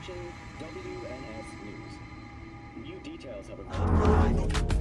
watching WNS News. New details have emerged.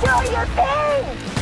Show your pain!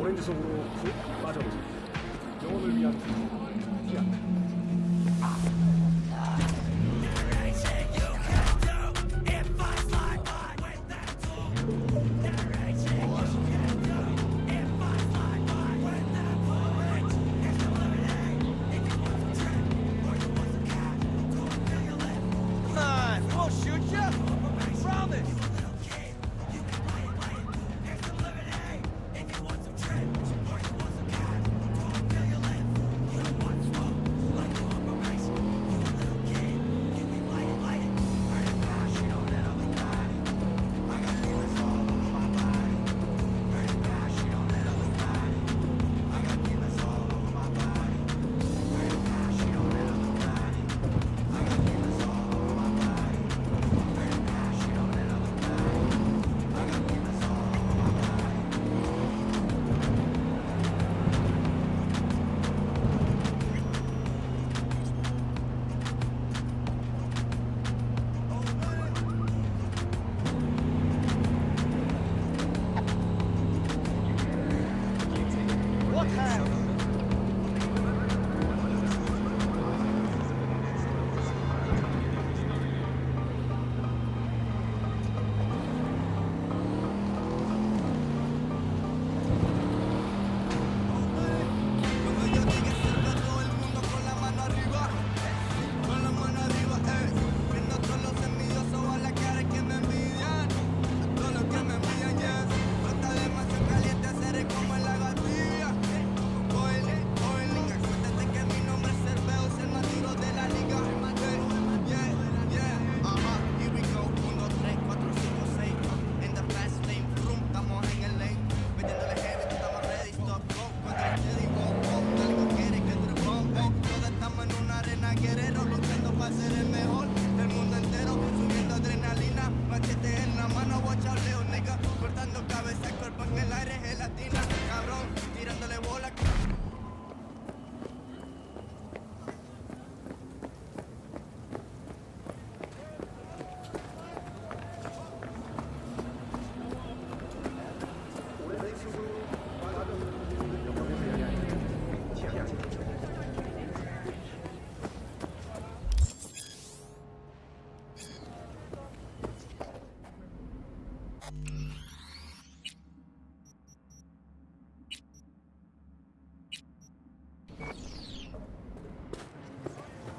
오렌지 속으로 푹 빠져보세요. 영혼을 위한 피아노.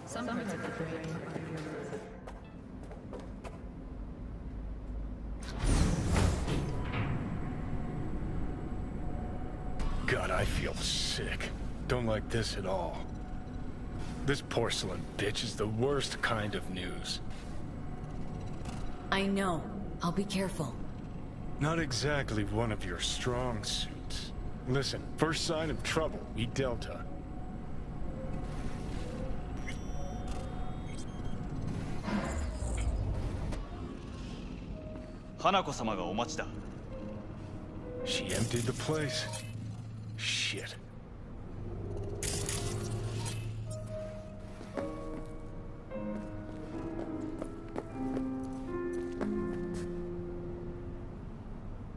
Some parts of the brain are irrelevant. God, I feel sick. Don't like this at all. This porcelain bitch is the worst kind of news. I know. I'll be careful. Not exactly one of your strong suits. Listen, first sign of trouble, we Delta. Hanako-samaがお待ちだ。 She emptied the place. Shit.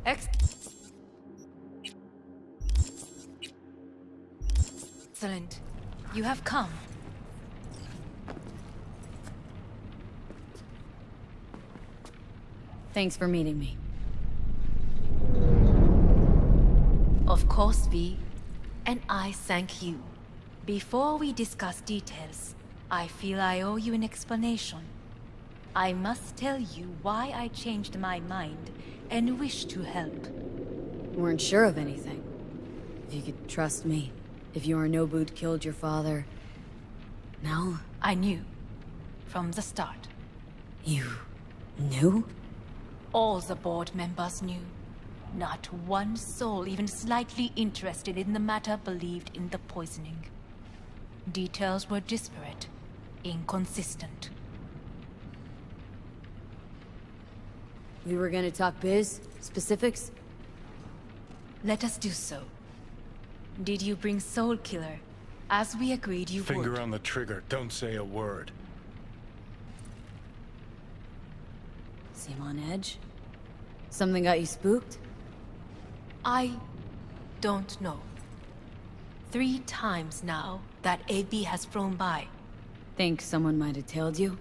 Excellent. You have come. Thanks for meeting me. Of course, V. And I thank you. Before we discuss details, I feel I owe you an explanation. I must tell you why I changed my mind and wish to help. Weren't sure of anything. If you could trust me. If Yorinobu'd killed your father... No? I knew. From the start. You... knew? All the board members knew. Not one soul even slightly interested in the matter believed in the poisoning. Details were disparate, inconsistent. We were gonna talk biz? Specifics? Let us do so. Did you bring Soul Killer, as we agreed you Finger would? on the trigger, don't say a word. Seem on edge? Something got you spooked? I don't know. 3 times now that AB has flown by. Think someone might have tailed you?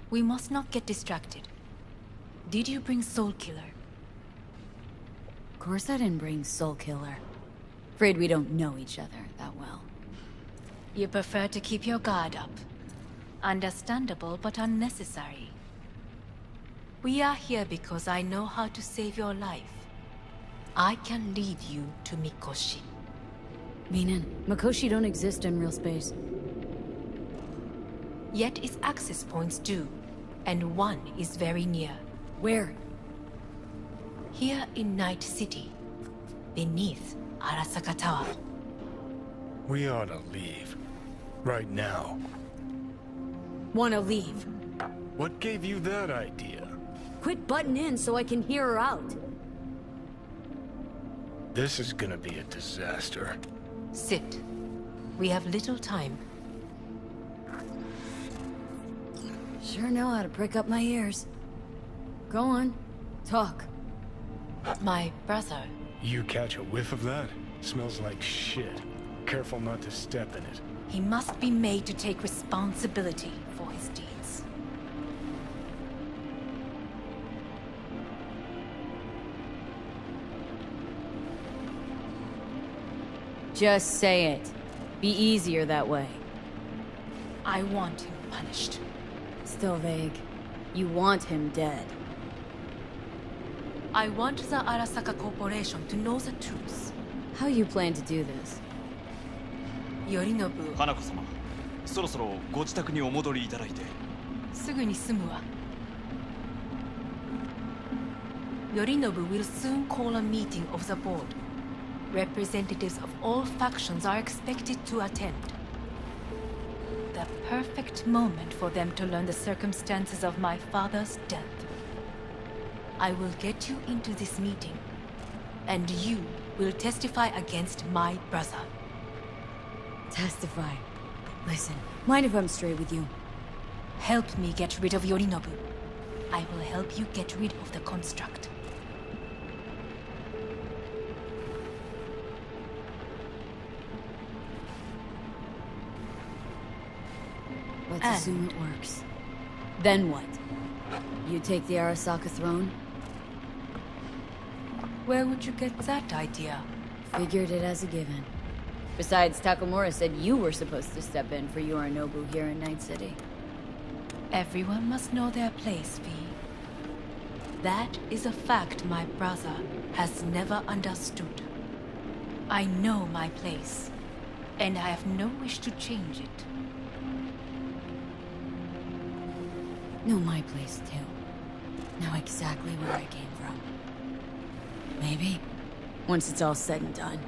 We must not get distracted. Did you bring Soul Killer? Of course I didn't bring Soul Killer. Afraid we don't know each other that well. You prefer to keep your guard up. Understandable, but unnecessary. We are here because I know how to save your life. I can lead you to Mikoshi. Meaning, Mikoshi don't exist in real space. Yet its access points do, and one is very near. Where? Here in Night City, beneath Arasaka Tower. We ought to leave. Right now. Wanna leave. What gave you that idea? Quit butting in so I can hear her out. This is gonna be a disaster. Sit. We have little time. Sure know how to prick up my ears. Go on. Talk. My brother. You catch a whiff of that? Smells like shit. Careful not to step in it. He must be made to take responsibility for his deeds. Just say it. Be easier that way. I want him punished. Still vague. You want him dead. I want the Arasaka Corporation to know the truth. How you plan to do this? Yorinobu, 花子様、そろそろご自宅にお戻りいただいて。すぐに済むわ。Yorinobu will soon call a meeting of the board. Representatives of all factions are expected to attend. The perfect moment for them to learn the circumstances of my father's death. I will get you into this meeting, and you will testify against my brother. Testify. Listen, mind if I'm straight with you? Help me get rid of Yorinobu. I will help you get rid of the construct. Let's And- assume it works. Then what? You take the Arasaka throne? Where would you get that idea? Figured it as a given. Besides, Takamura said you were supposed to step in for Yorinobu here in Night City. Everyone must know their place, V. That is a fact my brother has never understood. I know my place, and I have no wish to change it. Know my place, too. Know exactly where I came from. Maybe, once it's all said and done,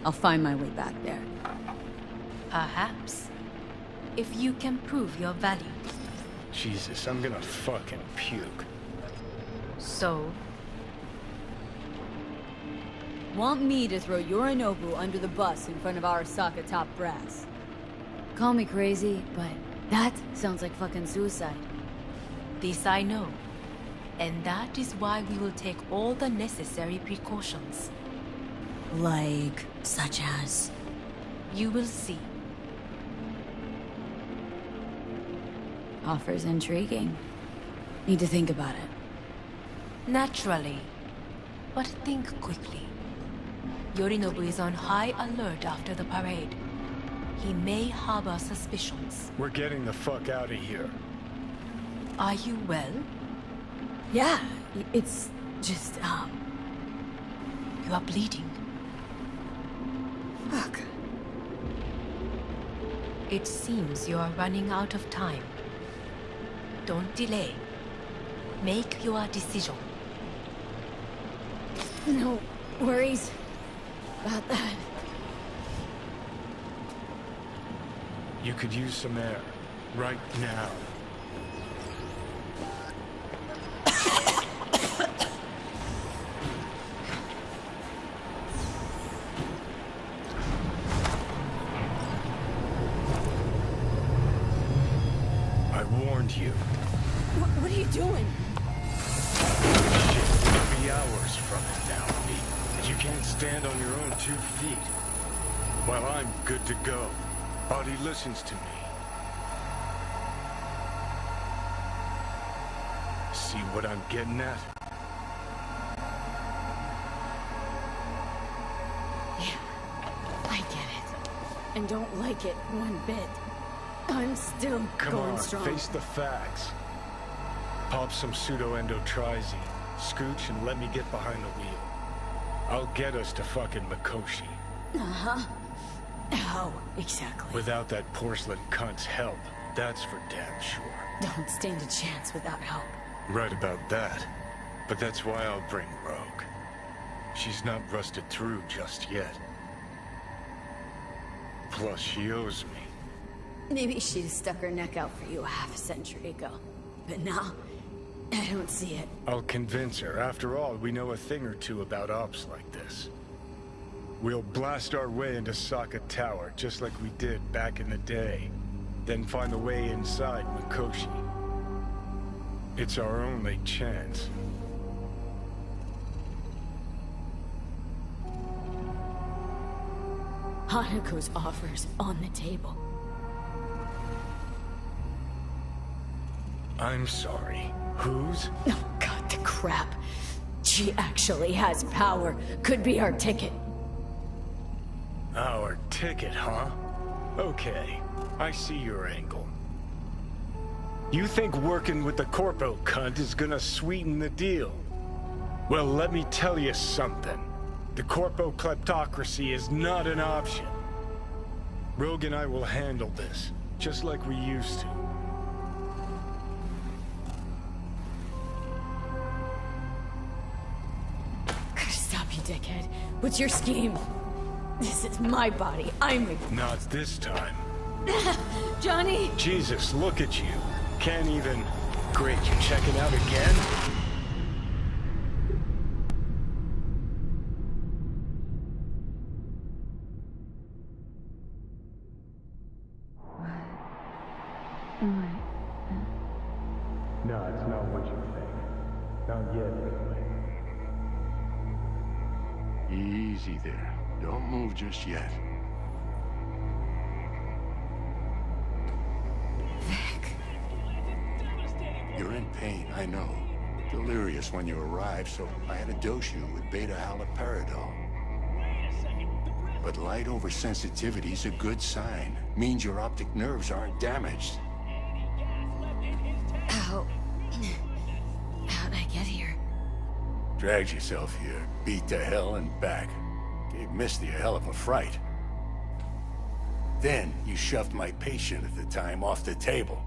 I'll find my way back there. Perhaps. If you can prove your value. Jesus, I'm gonna fucking puke. So, Want me to throw Yorinobu under the bus in front of Arasaka top brass? Call me crazy, but that sounds like fucking suicide. this I know. And that is why we will take all the necessary precautions. Like, such as? You will see. Offer's intriguing. Need to think about it. Naturally. But think quickly. Yorinobu is on high alert after the parade. He may harbor suspicions. We're getting the fuck out of here. Are you well? Yeah, it's just, You are bleeding. fuck. It seems you are running out of time. Don't delay. Make your decision. No worries about that. You could use some air. Right now. I warned you. What are you doing? Shit, we'll be hours from it now, Pete. You can't stand on your own 2 feet. Well, I'm good to go. Body listens to me. See what I'm getting at? Yeah, I get it. And don't like it one bit. I'm still Come going on, strong. face the facts. Pop some pseudo-endotrizine, scooch, and let me get behind the wheel. I'll get us to fucking Mikoshi. Uh-huh. How exactly? Without that porcelain cunt's help, that's for damn sure. Don't stand a chance without help. Right about that. But that's why I'll bring Rogue. She's not rusted through just yet. Plus, she owes me. Maybe she'd stuck her neck out for you a half a century ago. But now, I don't see it. I'll convince her. After all, we know a thing or two about ops like this. We'll blast our way into Saka Tower, just like we did back in the day. Then find the way inside Mikoshi. It's our only chance. Hanako's offer's on the table. I'm sorry. Whose? Oh, God, the crap. She actually has power. Could be our ticket. Our ticket, huh? Okay, I see your angle. You think working with the Corpo cunt is gonna sweeten the deal? Well, let me tell you something. The Corpo kleptocracy is not an option. Rogue and I will handle this, just like we used to. Gotta stop you, dickhead. What's your scheme? This is my body. I'm the... Not this time. Johnny! Jesus, look at you. Can't even... Great, you're checking out again? No, it's not what you think. Not yet, anyway. Easy there. Don't move just yet. Vic. You're in pain, I know. Delirious when you arrived, so I had to dose you with beta-haloperidol. But light oversensitivity's a good sign. Means your optic nerves aren't damaged. How... How'd I get here? Dragged yourself here, beat to hell and back. Gave Misty a hell of a fright. Then you shoved my patient at the time off the table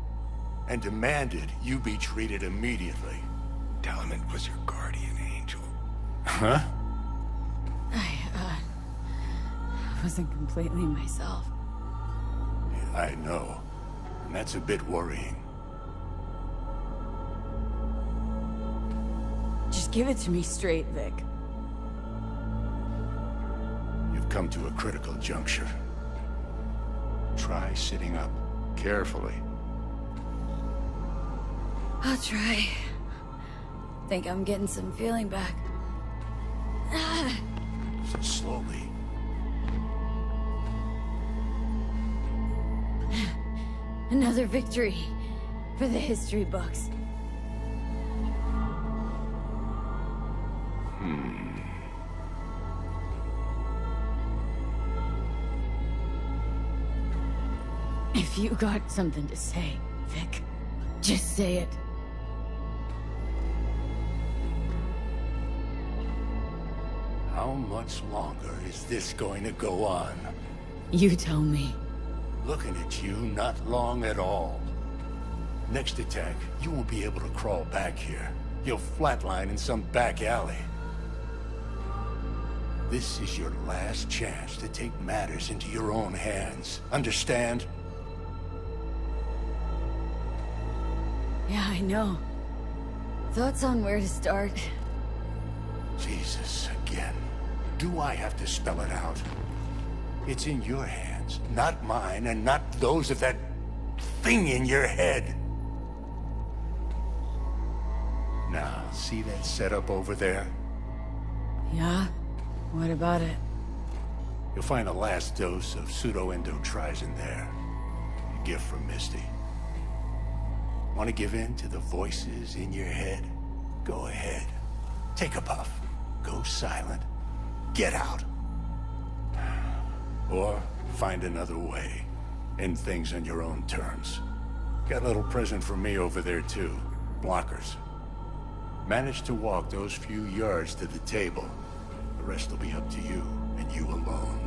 and demanded you be treated immediately. Tell him it was your guardian angel. Huh? I wasn't completely myself. Yeah, I know. And that's a bit worrying. Just give it to me straight, Vic. You've come to a critical juncture. Try sitting up. Carefully. I'll try. Think I'm getting some feeling back. So slowly. Another victory for the history books. If you got something to say, Vic, just say it. How much longer is this going to go on? You tell me. Looking at you, not long at all. Next attack, you won't be able to crawl back here. You'll flatline in some back alley. This is your last chance to take matters into your own hands. Understand? Yeah, I know. Thoughts on where to start? Jesus, again. Do I have to spell it out? It's in your hands, not mine, and not those of that thing in your head. Now, see that setup over there? Yeah? What about it? You'll find the last dose of pseudo-endotrizin there. A gift from Misty. Want to give in to the voices in your head? Go ahead. Take a puff. Go silent. Get out. Or find another way. End things on your own terms. Got a little present for me over there too. Blockers. Manage to walk those few yards to the table. The rest will be up to you, and you alone.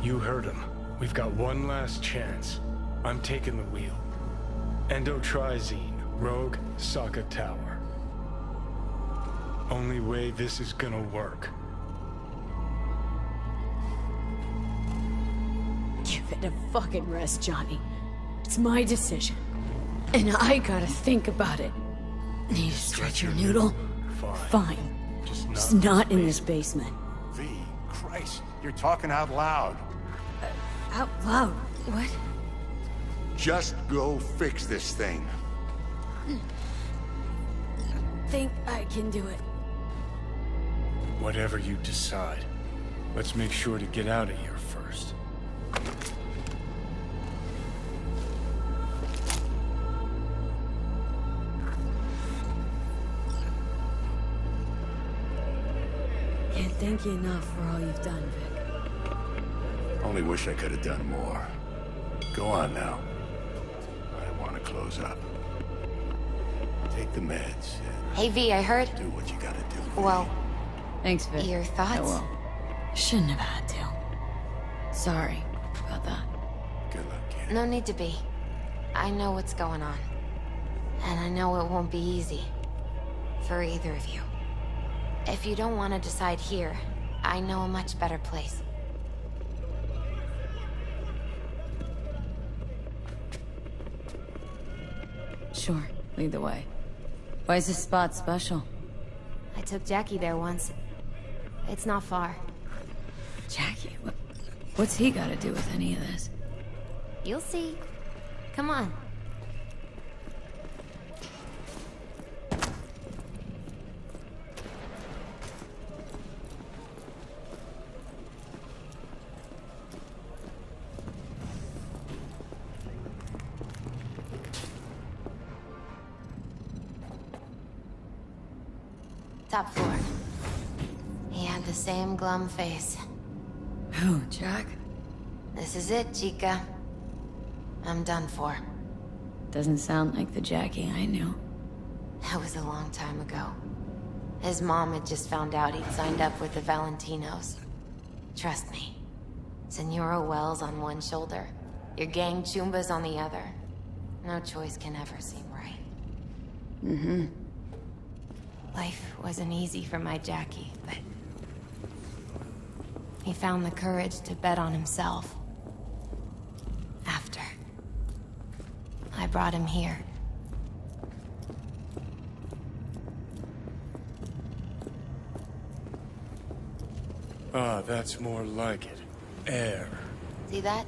You heard him. We've got one last chance. I'm taking the wheel. Endotrizine, Rogue, Sokka Tower. Only way this is gonna work. Give it a fucking rest, Johnny. It's my decision. And I gotta think about it. Need to stretch your noodle? Fine. Just not in this basement. V, Christ, you're talking out loud. Out loud? What? Just go fix this thing. Think I can do it. Whatever you decide. Let's make sure to get out of here first. Can't thank you enough for all you've done, Vic. Only wish I could have done more. Go on now. I want to close up. Take the meds and Hey, V, I heard. do what you gotta do. V. Well, Thanks, Vic. your I thoughts? will. Shouldn't have had to. Sorry about that. Good luck, kid. No need to be. I know what's going on. And I know it won't be easy. For either of you. If you don't want to decide here, I know a much better place. Sure, lead the way. Why is this spot special? I took Jackie there once. It's not far. Jackie? What's he got to do with any of this? You'll see. Come on. Top floor. And the same glum face. Who, Jack? This is it, Chica. I'm done for. Doesn't sound like the Jackie I knew. That was a long time ago. His mom had just found out he'd signed up with the Valentinos. Trust me. Senora Wells on one shoulder, your gang Chumbas on the other. No choice can ever seem right. Mm-hmm. Life wasn't easy for my Jackie, but... he found the courage to bet on himself. After. I brought him here. Ah, that's more like it. Air. See that?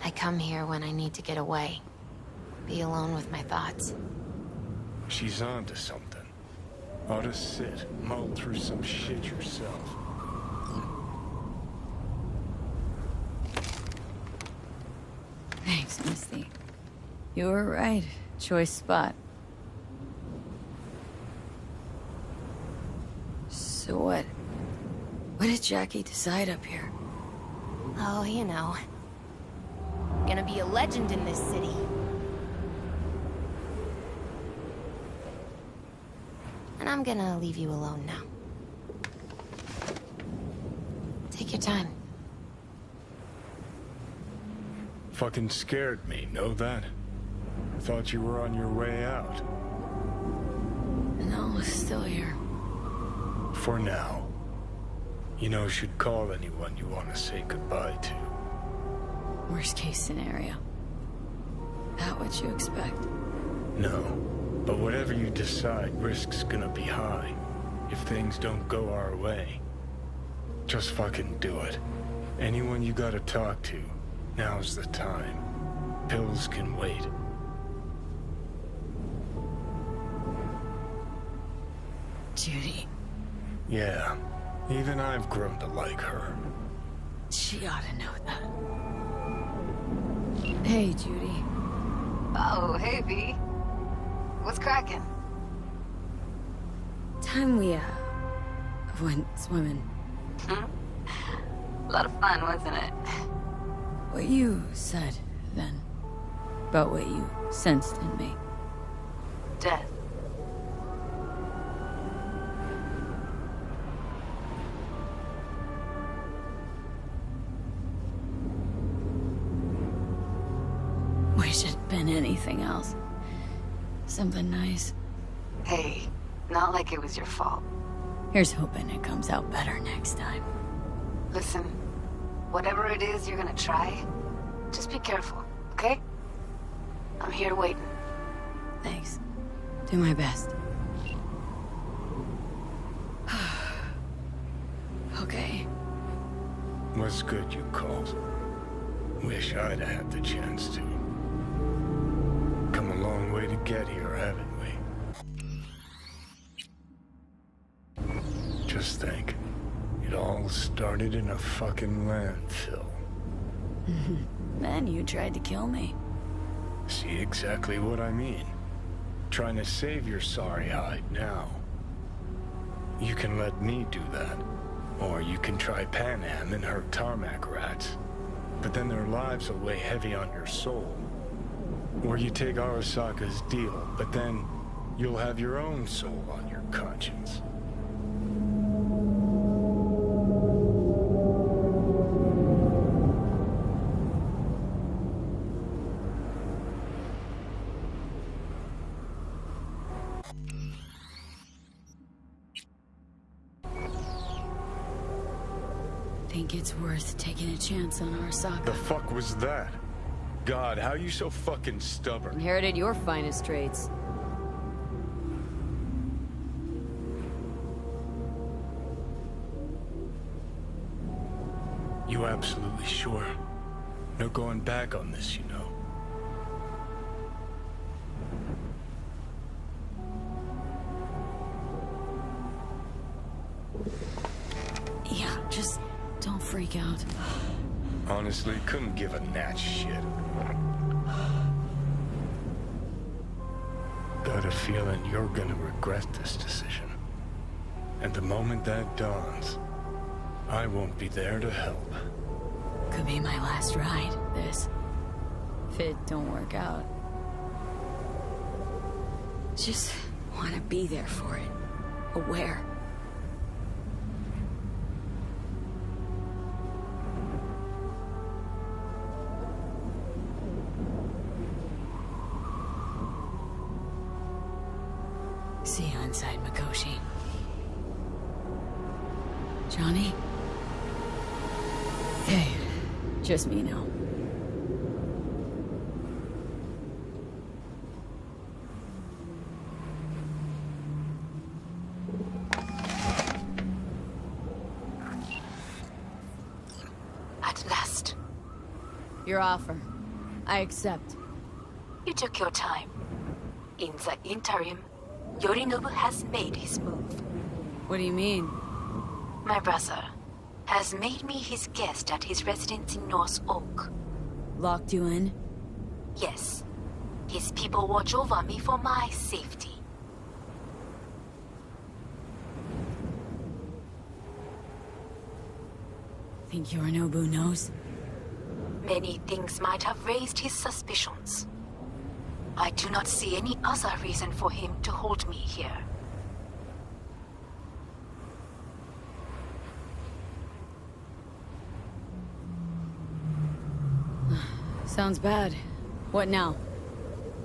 I come here when I need to get away. Be alone with my thoughts. She's onto something. Ought to sit, mull through some shit yourself. Thanks, Misty. You were right. Choice spot. So what? What did Jackie decide up here? Oh, you know. Gonna be a legend in this city. And I'm gonna leave you alone now. Take your time. Fucking scared me, know that? I thought you were on your way out. No, still here. For now. You know, should call anyone you want to say goodbye to. Worst case scenario. That what you expect? No. But whatever you decide, risk's gonna be high. If things don't go our way. Just fucking do it. Anyone you gotta talk to, now's the time. Pills can wait. Judy. Yeah. Even I've grown to like her. She ought to know that. Hey, Judy. Oh, hey, V. What's cracking? Time we, went swimming. A lot of fun, wasn't it? What you said, then. About what you sensed in me. Death. Wish it'd been anything else. Something nice. Hey, not like it was your fault. Here's hoping it comes out better next time. Listen, whatever it is you're gonna try, just be careful, okay? I'm here waiting. Thanks. Do my best. Okay. Was good you called. Wish I'd had the chance to. Come a long way to get here, haven't we? Just think. It all started in a fucking landfill. Then you tried to kill me. See exactly what I mean. Trying to save your sorry hide now. You can let me do that. Or you can try Panam and her tarmac rats. But then their lives will weigh heavy on your soul. Or you take Arasaka's deal, but then you'll have your own soul on your conscience. Think it's worth taking a chance on Arasaka. The fuck was that? God, how you so fucking stubborn? Inherited your finest traits. You absolutely sure? No going back on this, you know. Yeah, just don't freak out. Honestly, couldn't give a gnat's shit. God, got a feeling you're gonna regret this decision. And the moment that dawns, I won't be there to help. Could be my last ride, this. If it don't work out. Just want to be there for it. Aware. See you inside, Mikoshi. Johnny? Hey, just me now. At last. Your offer. I accept. You took your time. In the interim, Yorinobu has made his move. What do you mean? My brother has made me his guest at his residence in North Oak. Locked you in? Yes. His people watch over me for my safety. Think Yorinobu knows? Many things might have raised his suspicions. I do not see any other reason for him to hold me here. Sounds bad. What now?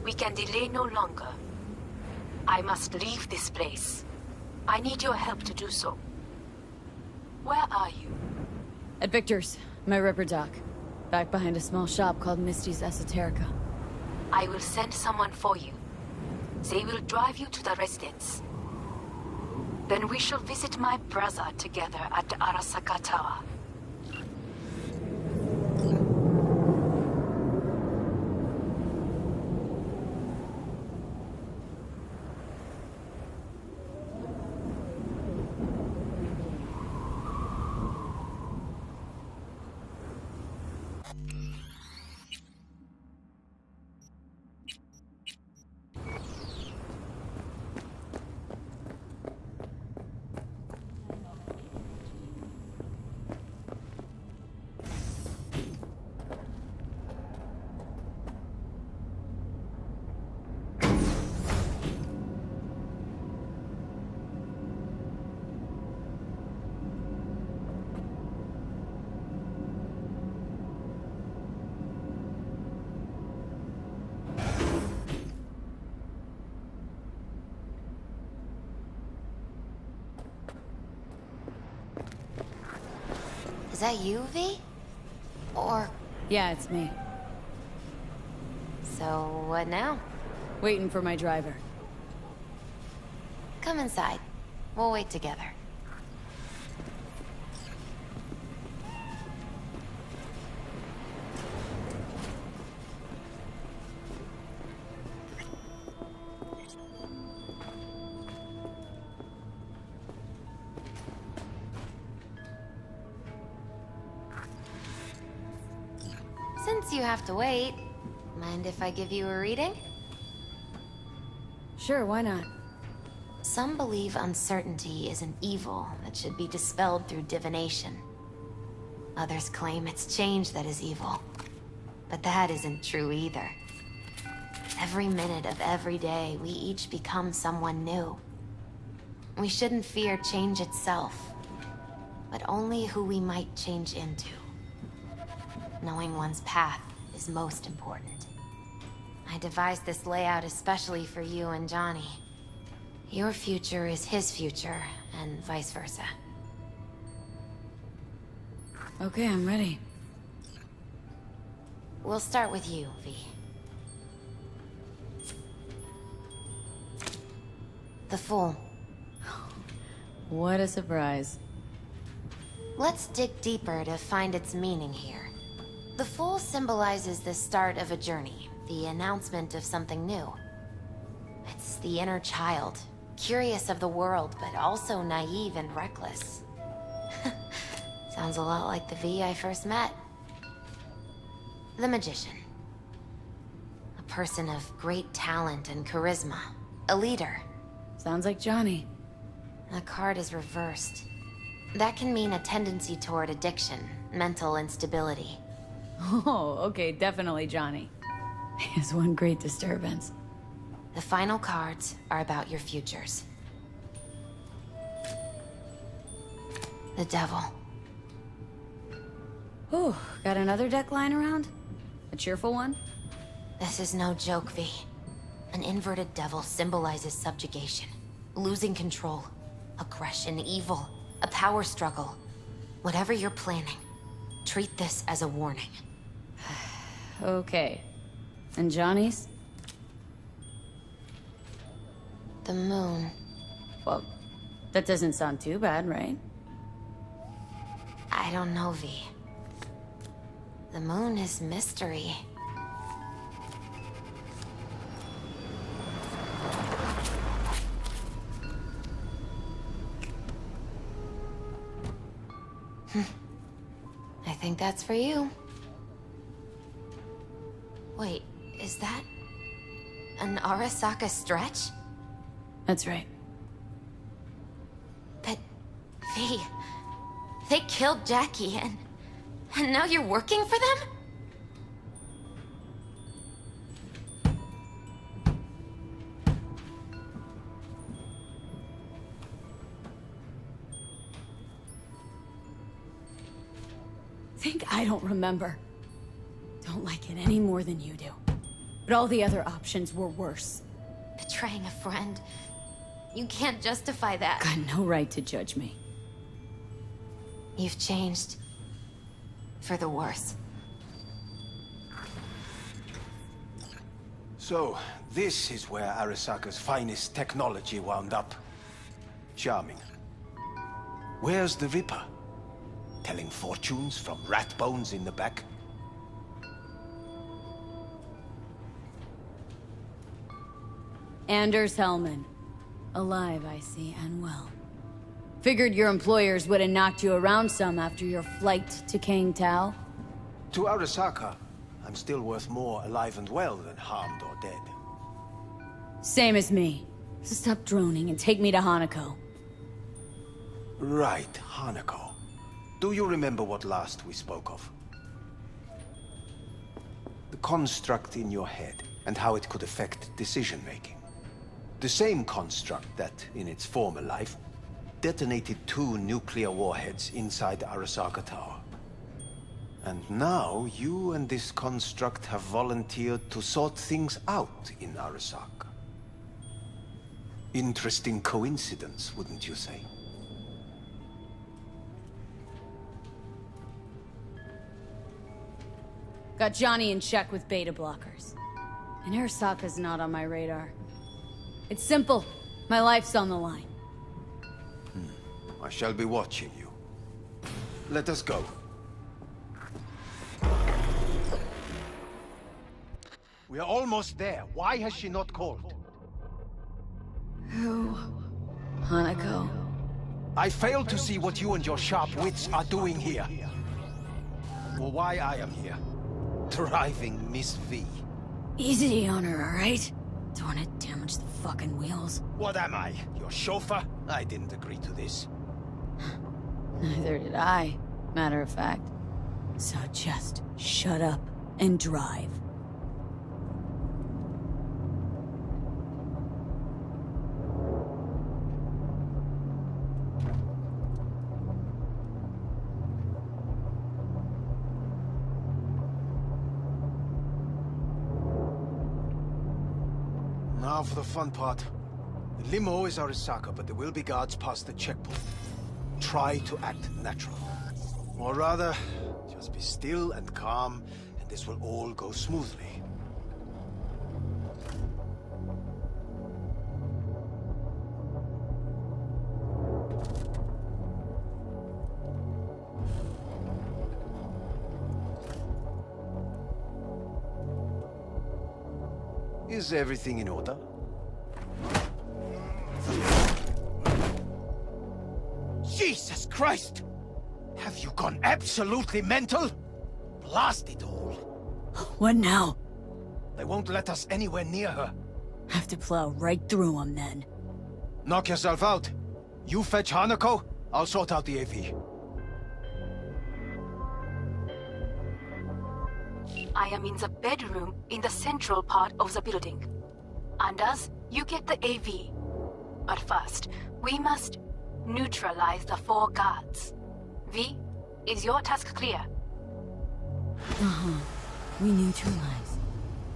We can delay no longer. I must leave this place. I need your help to do so. Where are you? At Victor's, my ripper dock. Back behind a small shop called Misty's Esoterica. I will send someone for you. They will drive you to the residence. Then we shall visit my brother together at the Arasaka Tower. Is that you, V? Or... Yeah, it's me. So, what now? Waiting for my driver. Come inside. We'll wait together. Since you have to wait, mind if I give you a reading? Sure, why not? Some believe uncertainty is an evil that should be dispelled through divination. Others claim it's change that is evil. But that isn't true either. Every minute of every day, we each become someone new. We shouldn't fear change itself, but only who we might change into. Knowing one's path is most important. I devised this layout especially for you and Johnny. Your future is his future, and vice versa. Okay, I'm ready. We'll start with you, V. The Fool. What a surprise. Let's dig deeper to find its meaning here. The Fool symbolizes the start of a journey, the announcement of something new. It's the inner child, curious of the world, but also naive and reckless. Sounds a lot like the V I first met. The Magician. A person of great talent and charisma, A leader. Sounds like Johnny. The card is reversed. That can mean a tendency toward addiction, mental instability. Oh, okay, definitely Johnny. He has one great disturbance. The final cards are about your futures. The devil. Ooh, got another deck lying around? A cheerful one? This is no joke, V. An inverted devil symbolizes subjugation, losing control, aggression, evil, a power struggle. Whatever you're planning, treat this as a warning. Okay. And Johnny's? The moon. Well, that doesn't sound too bad, right? I don't know, V. The moon is mystery. I think that's for you. Wait, is that an Arasaka stretch? That's right. But, V, they killed Jackie and now you're working for them? Think I don't remember. Don't like it any more than you do. But all the other options were worse. Betraying a friend. You can't justify that. Got no right to judge me. You've changed. For the worse. So, this is where Arasaka's finest technology wound up. Charming. Where's the Ripper? Telling fortunes from rat bones in the back? Anders Hellman. Alive, I see, and well. Figured your employers would have knocked you around some after your flight to King Tao. To Arasaka, I'm still worth more alive and well than harmed or dead. Same as me. So stop droning and take me to Hanako. Right, Hanako. Do you remember what last we spoke of? The construct in your head, and how it could affect decision-making. The same construct that, in its former life, detonated 2 nuclear warheads inside Arasaka Tower. And now, you and this construct have volunteered to sort things out in Arasaka. Interesting coincidence, wouldn't you say? Got Johnny in check with beta blockers. And Arasaka's not on my radar. It's simple. My life's on the line. I shall be watching you. Let us go. We are almost there. Why has she not called? Who? Hanako. I fail to see what you and your sharp wits are doing here. Or why I am here. Driving Miss V. Easy on her, alright? Don't want to damage the fucking wheels. What am I? Your chauffeur? I didn't agree to this. Neither did I, matter of fact. So just shut up and drive. Now for the fun part. The limo is Arasaka, but there will be guards past the checkpoint. Try to act natural. Or rather, just be still and calm, and this will all go smoothly. Is everything in order? Jesus Christ! Have you gone absolutely mental? Blast it all. What now? They won't let us anywhere near her. Have to plow right through them then. Knock yourself out. You fetch Hanako, I'll sort out the AV. I am in the bedroom in the central part of the building. Anders, you get the AV. But first, we must neutralize the 4 guards. V, is your task clear? Uh-huh. We neutralize.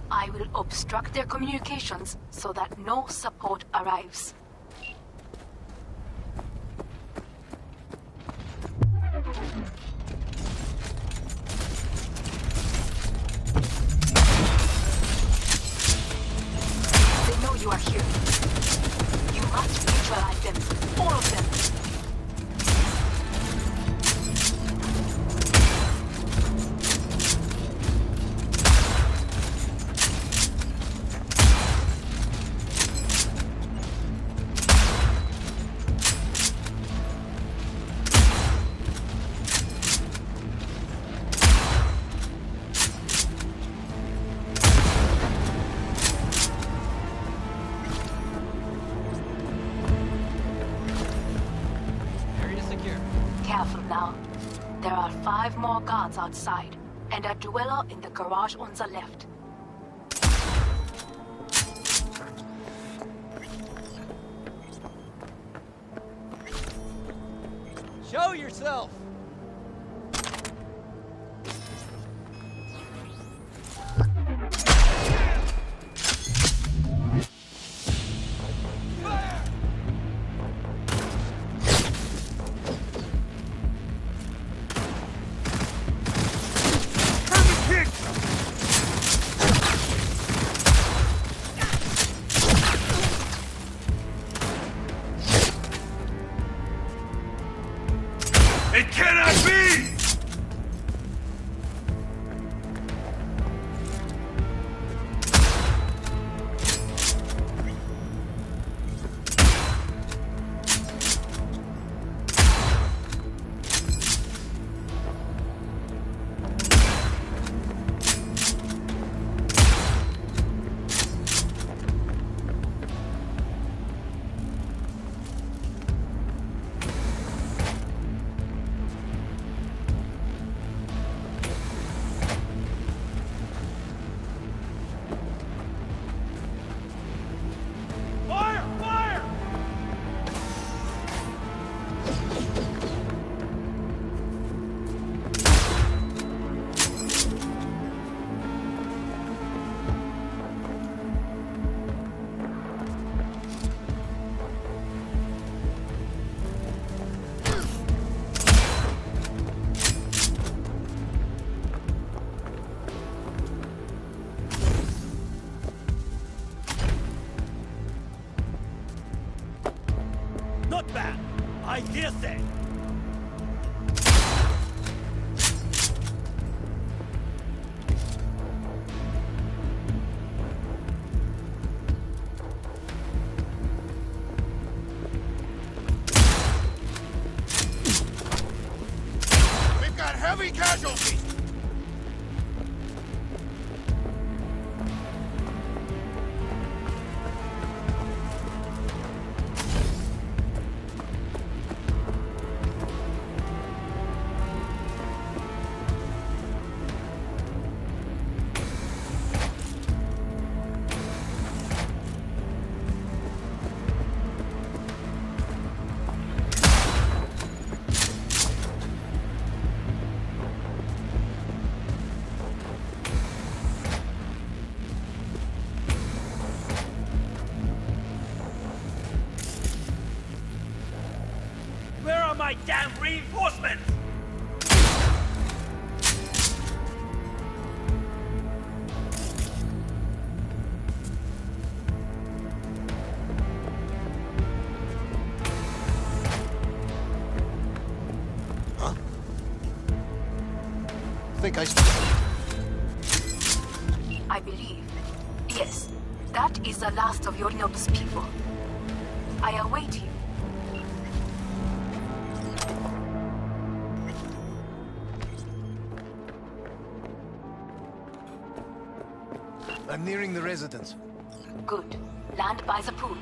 I will obstruct their communications so that no support arrives. They know you are here. You must neutralize them. All of them. Careful now. There are 5 more guards outside, and a dueler in the garage on the left. Show yourself! It cannot be! Not bad. I dare say. We've got heavy casualties! Where are my damn reinforcements? Huh? Think I believe. Yes, that is the last of Yorinobu's people. I await you. I'm nearing the residence. Good. Land by the pool.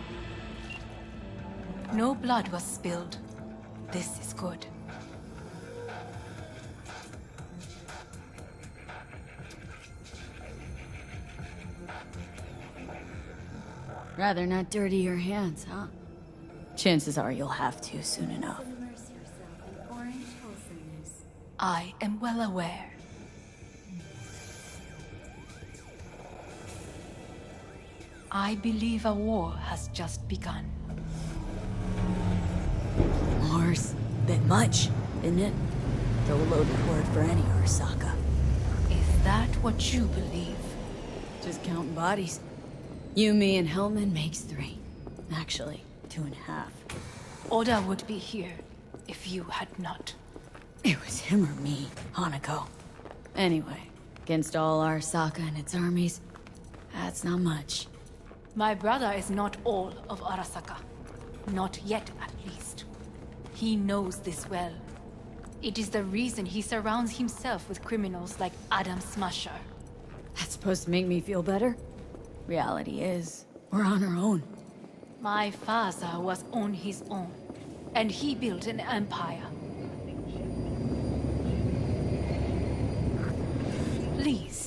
No blood was spilled. This is good. Rather not dirty your hands, huh? Chances are you'll have to soon enough. I am well aware. I believe a war has just begun. War's a bit much, isn't it? The loaded word for any Arasaka. Is that what you believe? Just counting bodies. You, me, and Hellman makes 3. Actually, 2.5. Oda would be here if you had not. It was him or me, Hanako. Anyway, against all Arasaka and its armies, that's not much. My brother is not all of Arasaka. Not yet, at least. He knows this well. It is the reason he surrounds himself with criminals like Adam Smasher. That's supposed to make me feel better? Reality is, we're on our own. My father was on his own, and he built an empire. Please.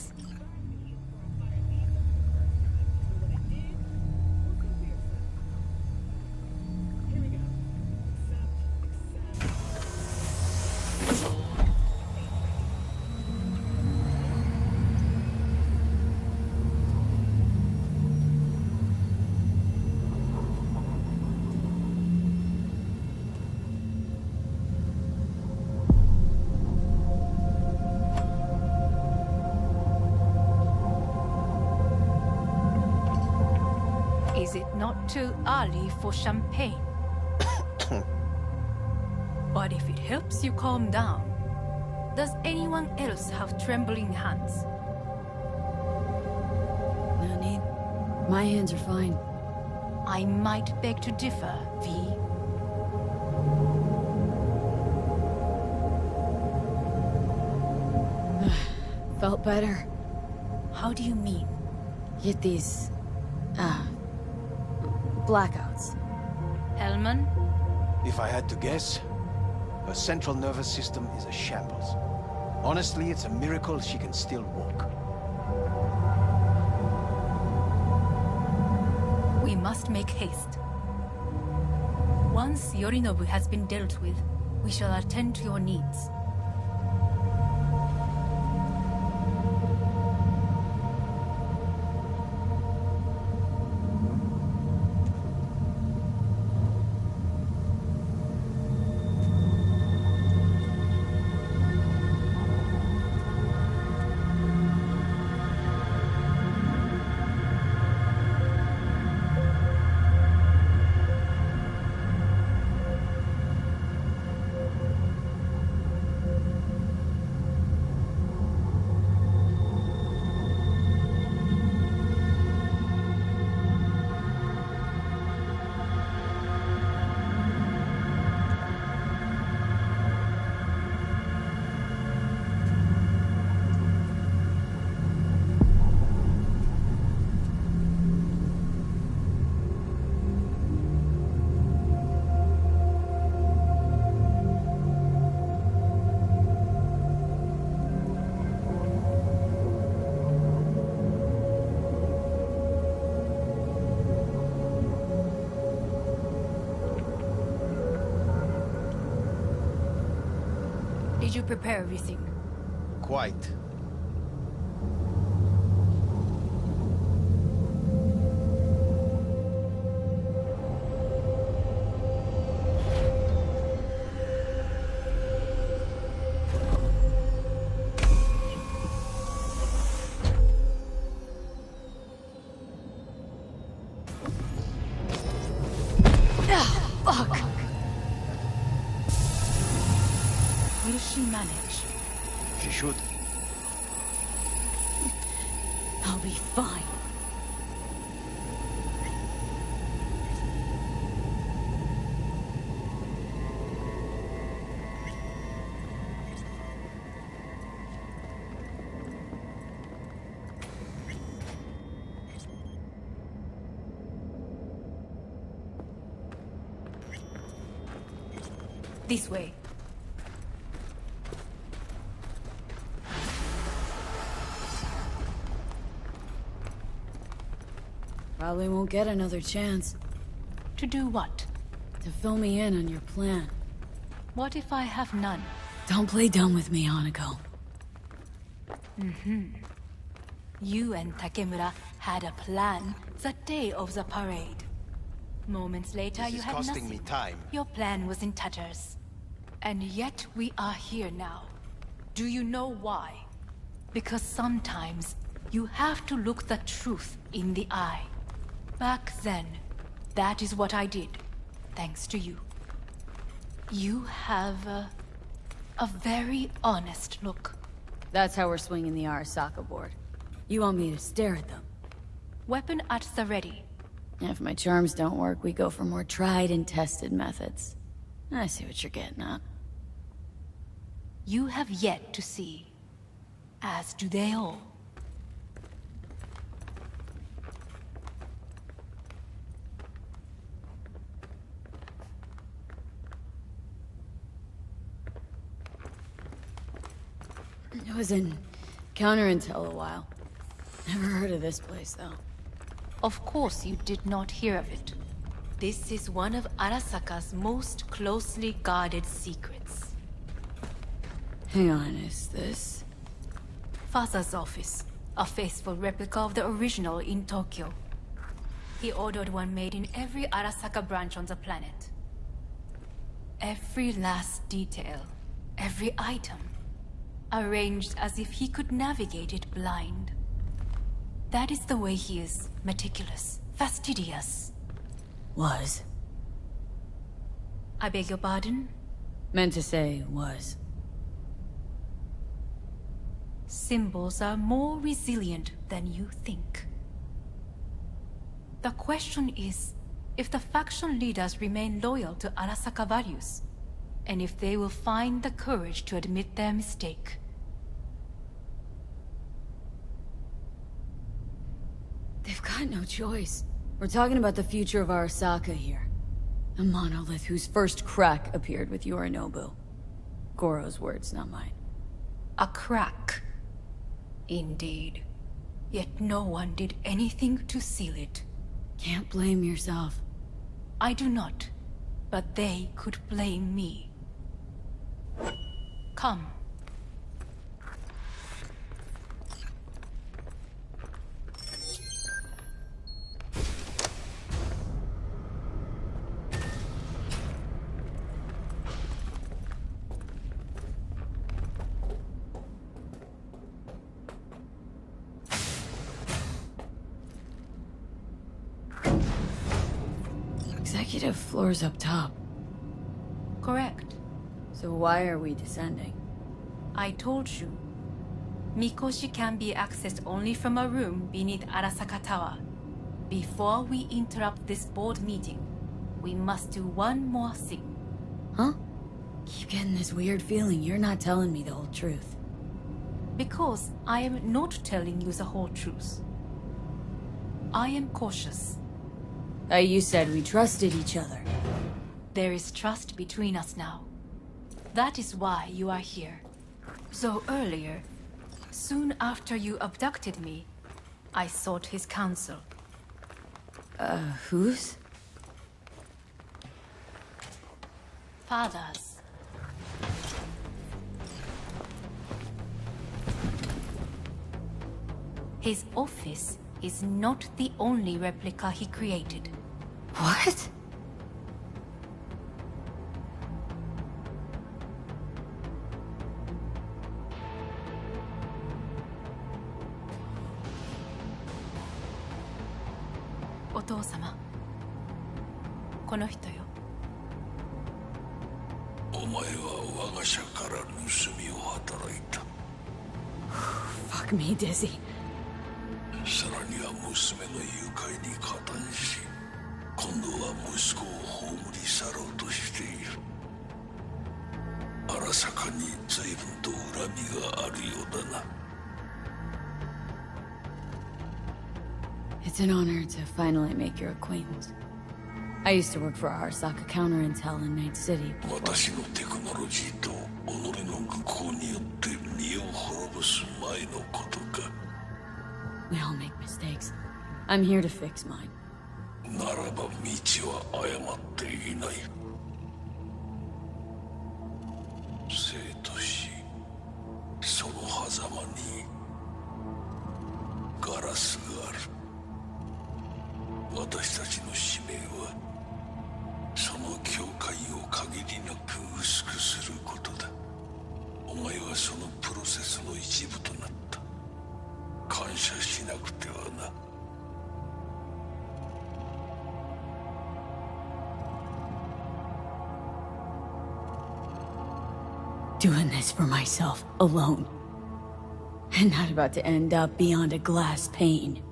Is it not too early for champagne? But if it helps you calm down, does anyone else have trembling hands? No need. My hands are fine. I might beg to differ, V. Felt better. How do you mean? Get these... blackouts. Hellman? If I had to guess, her central nervous system is a shambles. Honestly, it's a miracle she can still walk. We must make haste. Once Yorinobu has been dealt with, we shall attend to your needs. Did you prepare everything? Quite. Fuck! Will she manage? She should. I'll be fine. This way. Probably won't get another chance. To do what? To fill me in on your plan. What if I have none? Don't play dumb with me, Hanako. You and Takemura had a plan the day of the parade. Moments later, This you is had costing nothing. me time. Your plan was in tatters. And yet we are here now. Do you know why? Because sometimes you have to look the truth in the eye. Back then, that is what I did, thanks to you. You have a very honest look. That's how we're swinging the Arasaka board. You want me to stare at them? Weapon at the ready. If my charms don't work, we go for more tried and tested methods. I see what you're getting at. You have yet to see, as do they all. I was in counterintel a while. Never heard of this place, though. Of course you did not hear of it. This is one of Arasaka's most closely guarded secrets. Hang on, is this... Father's office, a faithful replica of the original in Tokyo. He ordered one made in every Arasaka branch on the planet. Every last detail, every item, arranged as if he could navigate it blind. That is the way he is, meticulous, fastidious. Was. I beg your pardon? Meant to say was. Symbols are more resilient than you think. The question is, if the faction leaders remain loyal to Arasaka values, and if they will find the courage to admit their mistake. They've got no choice. We're talking about the future of Arasaka here. A monolith whose first crack appeared with Yorinobu. Goro's words, not mine. A crack. Indeed. Yet no one did anything to seal it. Can't blame yourself. I do not, but they could blame me. Come. Executive floor's up top. Correct. So why are we descending? I told you. Mikoshi can be accessed only from a room beneath Arasaka Tower. Before we interrupt this board meeting, we must do one more thing. Huh? Keep getting this weird feeling you're not telling me the whole truth. Because I am not telling you the whole truth. I am cautious. You said we trusted each other. There is trust between us now. That is why you are here. So earlier, soon after you abducted me, I sought his counsel. Whose? Father's. His office is not the only replica he created. What? Otou-sama. この人よ。お前は我が社から盗みを働いた。Fuck me, Dizzy. さらには娘の誘拐に加担し、今度は息子を葬り去ろうとしている。荒坂に随分と恨みがあるようだな。It's an honor to finally make your acquaintance. I used to work for Arasaka counterintel in Night City. 私のテクノロジーと己の愚行によって身を滅ぼす前のことか。 We all make mistakes. I'm here to fix mine. ならば道は誤っていない。生と死、その狭間にガラスがある。私たちの使命はその境界を限りなく薄くすることだ。お前はそのプロセスの一部となった。感謝しなくてはな。Doing this for myself, alone. And not about to end up beyond a glass pane.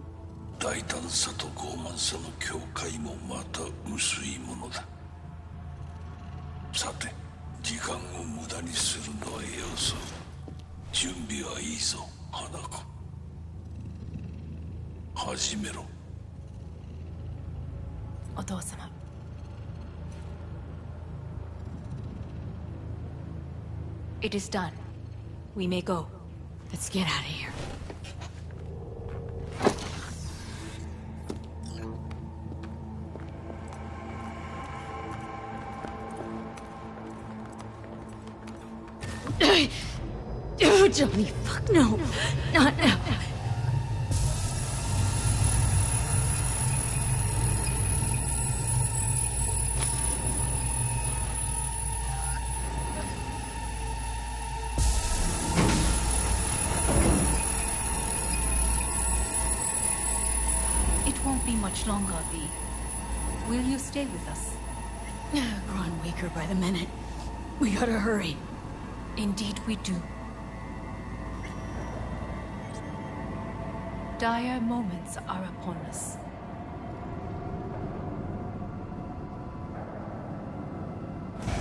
大胆さと傲慢さの境界もまた薄いものだ。さて、時間を無駄にするのはよそう。準備はいいぞ、花子。始めろ。お父様。It is done. We may go. Let's get out of here. Oh, Johnny, fuck no. Not now. It won't be much longer, V. Will you stay with us? Growing weaker by the minute. We gotta hurry. Indeed we do. Dire moments are upon us.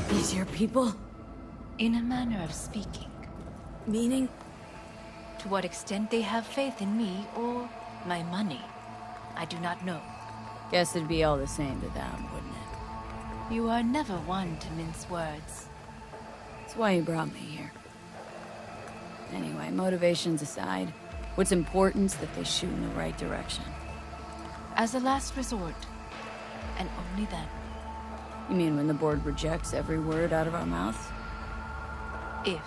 These your people? In a manner of speaking. Meaning? To what extent they have faith in me or my money, I do not know. Guess it'd be all the same to them, wouldn't it? You are never one to mince words. That's why you brought me here. Anyway, motivations aside, what's important is that they shoot in the right direction. As a last resort, and only then. You mean when the board rejects every word out of our mouths? If,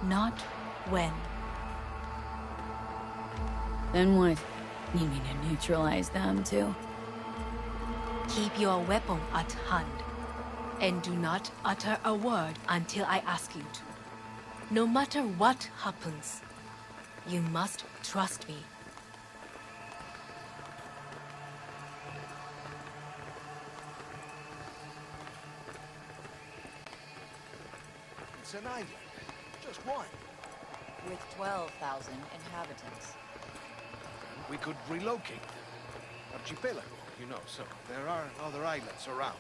not when. Then what? You mean to neutralize them, too? Keep your weapon at hand, and do not utter a word until I ask you to. No matter what happens, you must trust me. It's an island. Just one. With 12,000 inhabitants. We could relocate them. Archipelago, you know, so there are other islands around.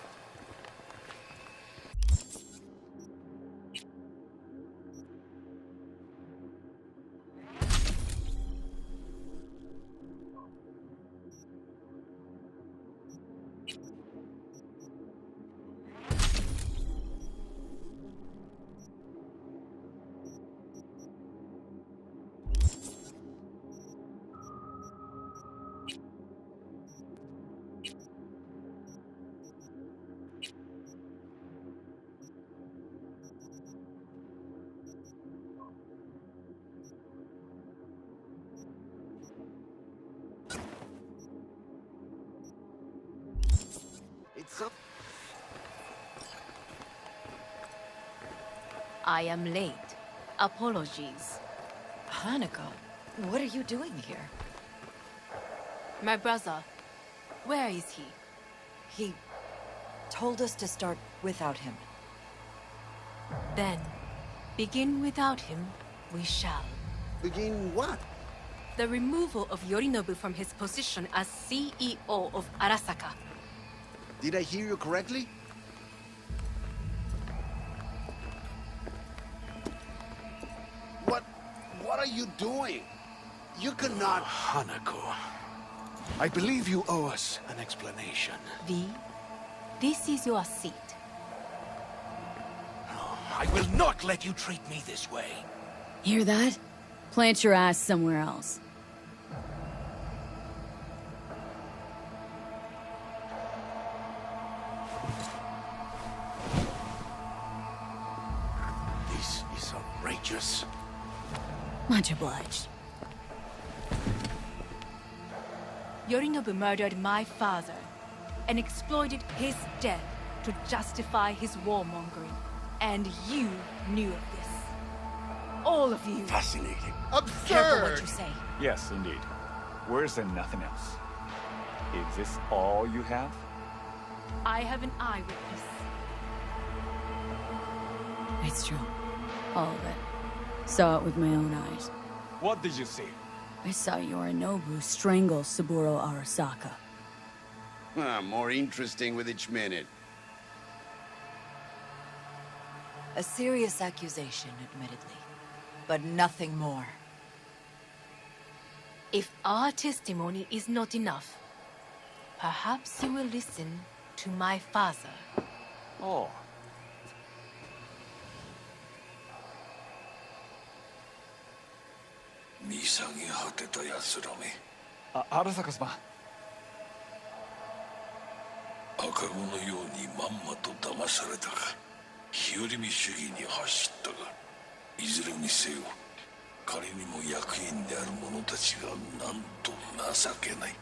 I am late. Apologies. Hanako, what are you doing here? My brother, where is he? He told us to start without him. Then, begin without him, we shall. Begin what? The removal of Yorinobu from his position as CEO of Arasaka. Did I hear you correctly? What are you doing? You cannot... Hanako, I believe you owe us an explanation. V, This is your seat. I will not let you treat me this way. Hear that? Plant your ass somewhere else. This is outrageous. Much obliged. Yorinobu murdered my father and exploited his death to justify his warmongering. And you knew of this. All of you. Fascinating. Careful what you say. Yes, indeed. Where's there nothing else? Is this all you have? I have an eyewitness. It's true. All of it. Saw it with my own eyes. What did you see? I saw Yorinobu strangle Saburo Arasaka. More interesting with each minute. A serious accusation, admittedly. But nothing more. If our testimony is not enough, perhaps you will listen to my father. Oh. Arasaka様。赤子のようにまんまと騙されたか。日和見主義に走ったが、いずれにせよ、仮にも役員である者たちがなんと情けない。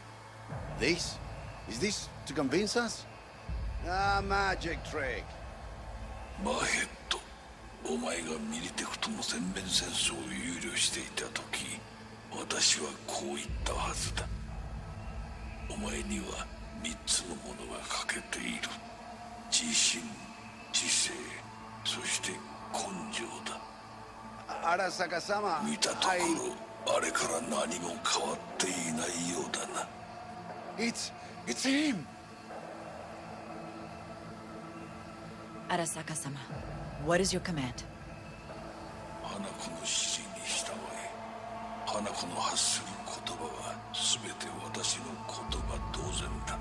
This? Is this to convince us? Magic trick. マヘッド、お前がミリテクとの全面戦争を憂慮していた時、私はこう言ったはずだ。お前には3つのものが欠けている。自信、知性、そして根性だ。Arasaka-sama, 見たところ、あれから何も変わっていないようだな。It's him! Arasaka-sama, what is your command? 花子の指示に従え、花子の発する言葉は全て私の言葉同然だ。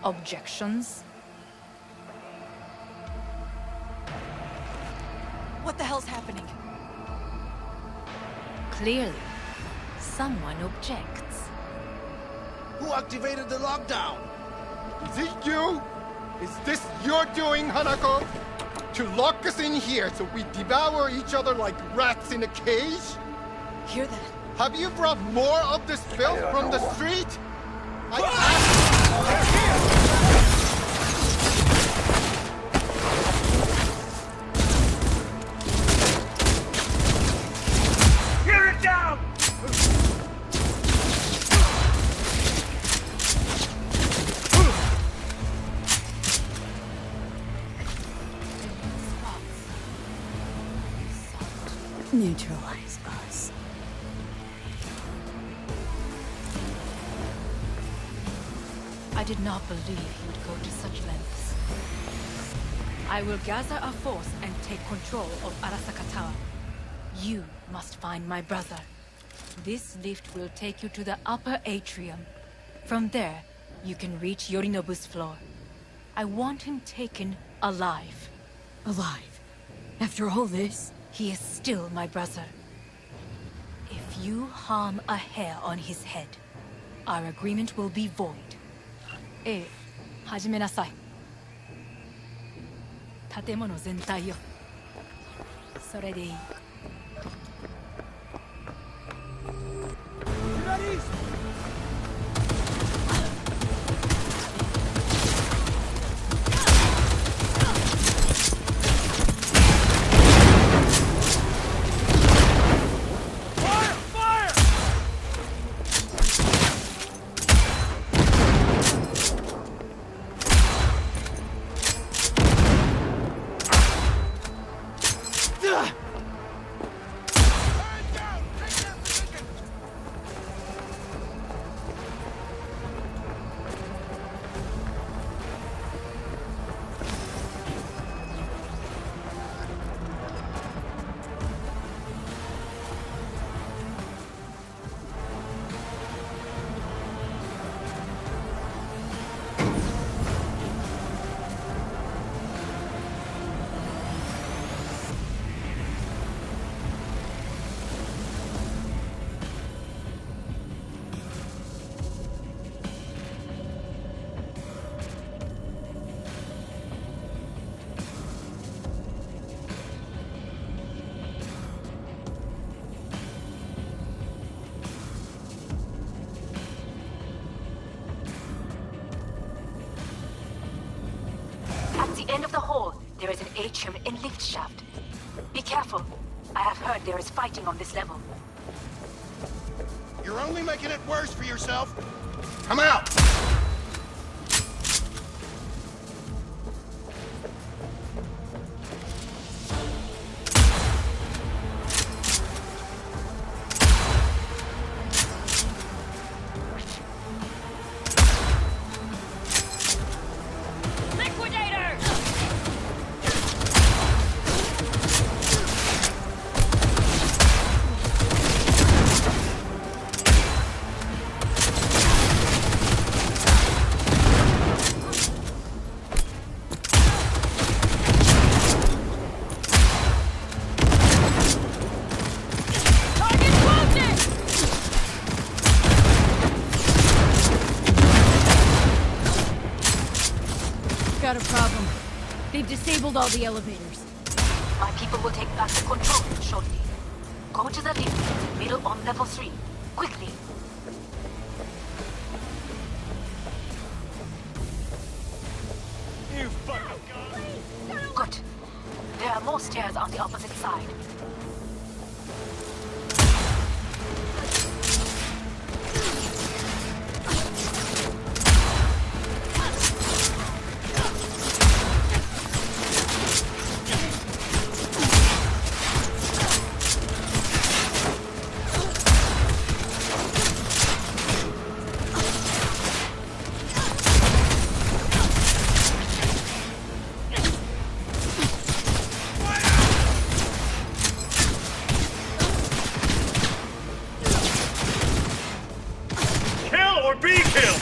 Objections? What the hell's happening? Clearly, someone objects. Who activated the lockdown? Is it you? Is this your doing, Hanako? To lock us in here so we devour each other like rats in a cage? Hear that? Have you brought more of this filth from the street? I asked... Tear it down! Neutralize us. I did not believe he would go to such lengths. I will gather a force and take control of Arasaka Tower. You must find my brother. This lift will take you to the upper atrium. From there, you can reach Yorinobu's floor. I want him taken alive. Alive? After all this? He is still my brother. If you harm a hair on his head, our agreement will be void. 始めなさい。建物全体よ。それでいい。the end of the hall, there is an atrium and lift shaft. Be careful. I have heard there is fighting on this level. You're only making it worse for yourself. Come out! Got a problem. They've disabled all the elevators. My people will take back the control room shortly. Go to the lift, middle on level 3. Quickly. You fucking Good. There are more stairs on the opposite side. kill or be killed!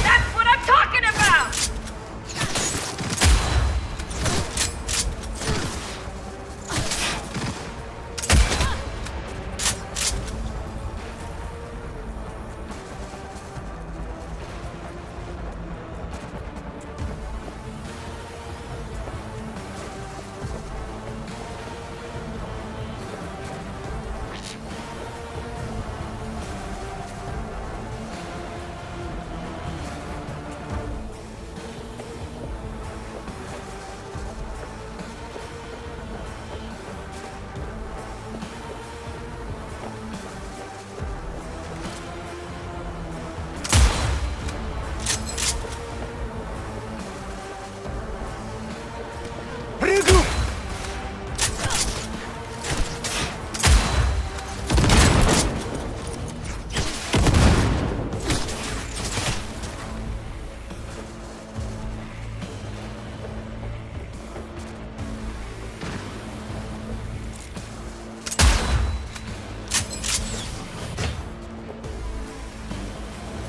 That's what I'm talking about!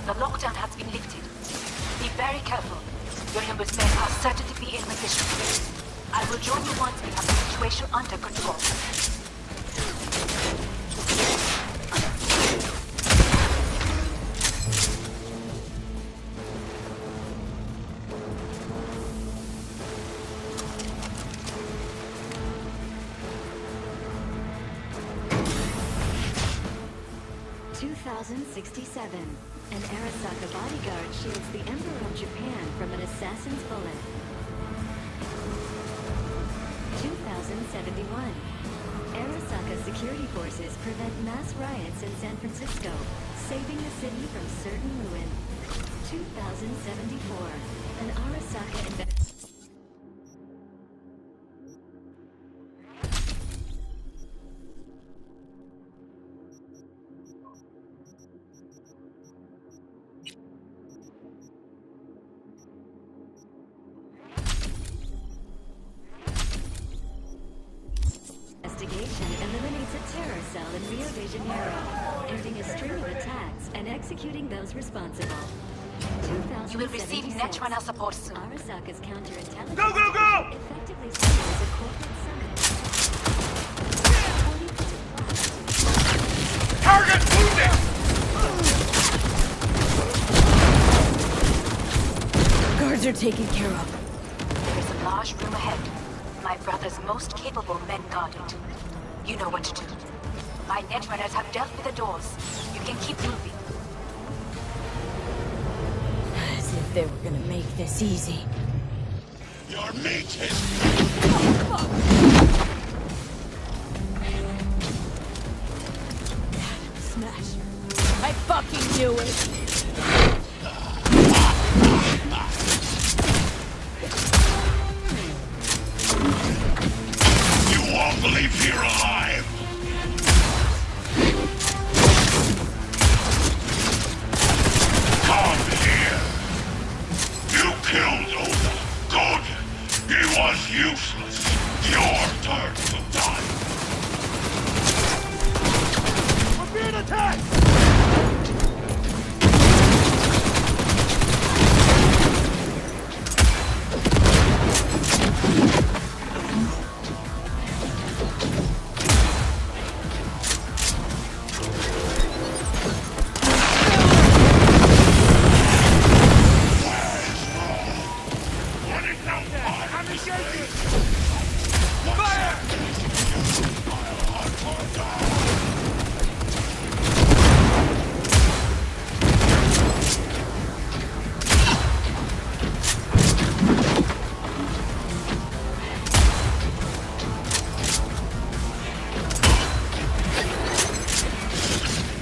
The lockdown has been lifted. Be very careful. Your numbers men are certain to be in position. I will join you once we have the situation under control. 2067. An Arasaka bodyguard shields the Emperor of Japan from an assassin's bullet. 2071. Arasaka security forces prevent mass riots in San Francisco, saving the city from certain ruin. 2074. An Arasaka investigation eliminates a terror cell in Rio de Janeiro, ending a string of attacks and executing those responsible. You will receive Netrunner support soon. Arasaka's counterintelligence Go, go, go! effectively serves as a corporate summit. Target wounded! Guards are taken care of. There is a large room ahead. My brother's most capable men guard it. You know what to do. My netrunners have dealt with the doors. You can keep moving. As if they were gonna make this easy. Your meat is... Smash. I fucking knew it! You won't believe you're alive! Come here! You killed Oda. Good! He was useless. Your turn to die! We're being attacked!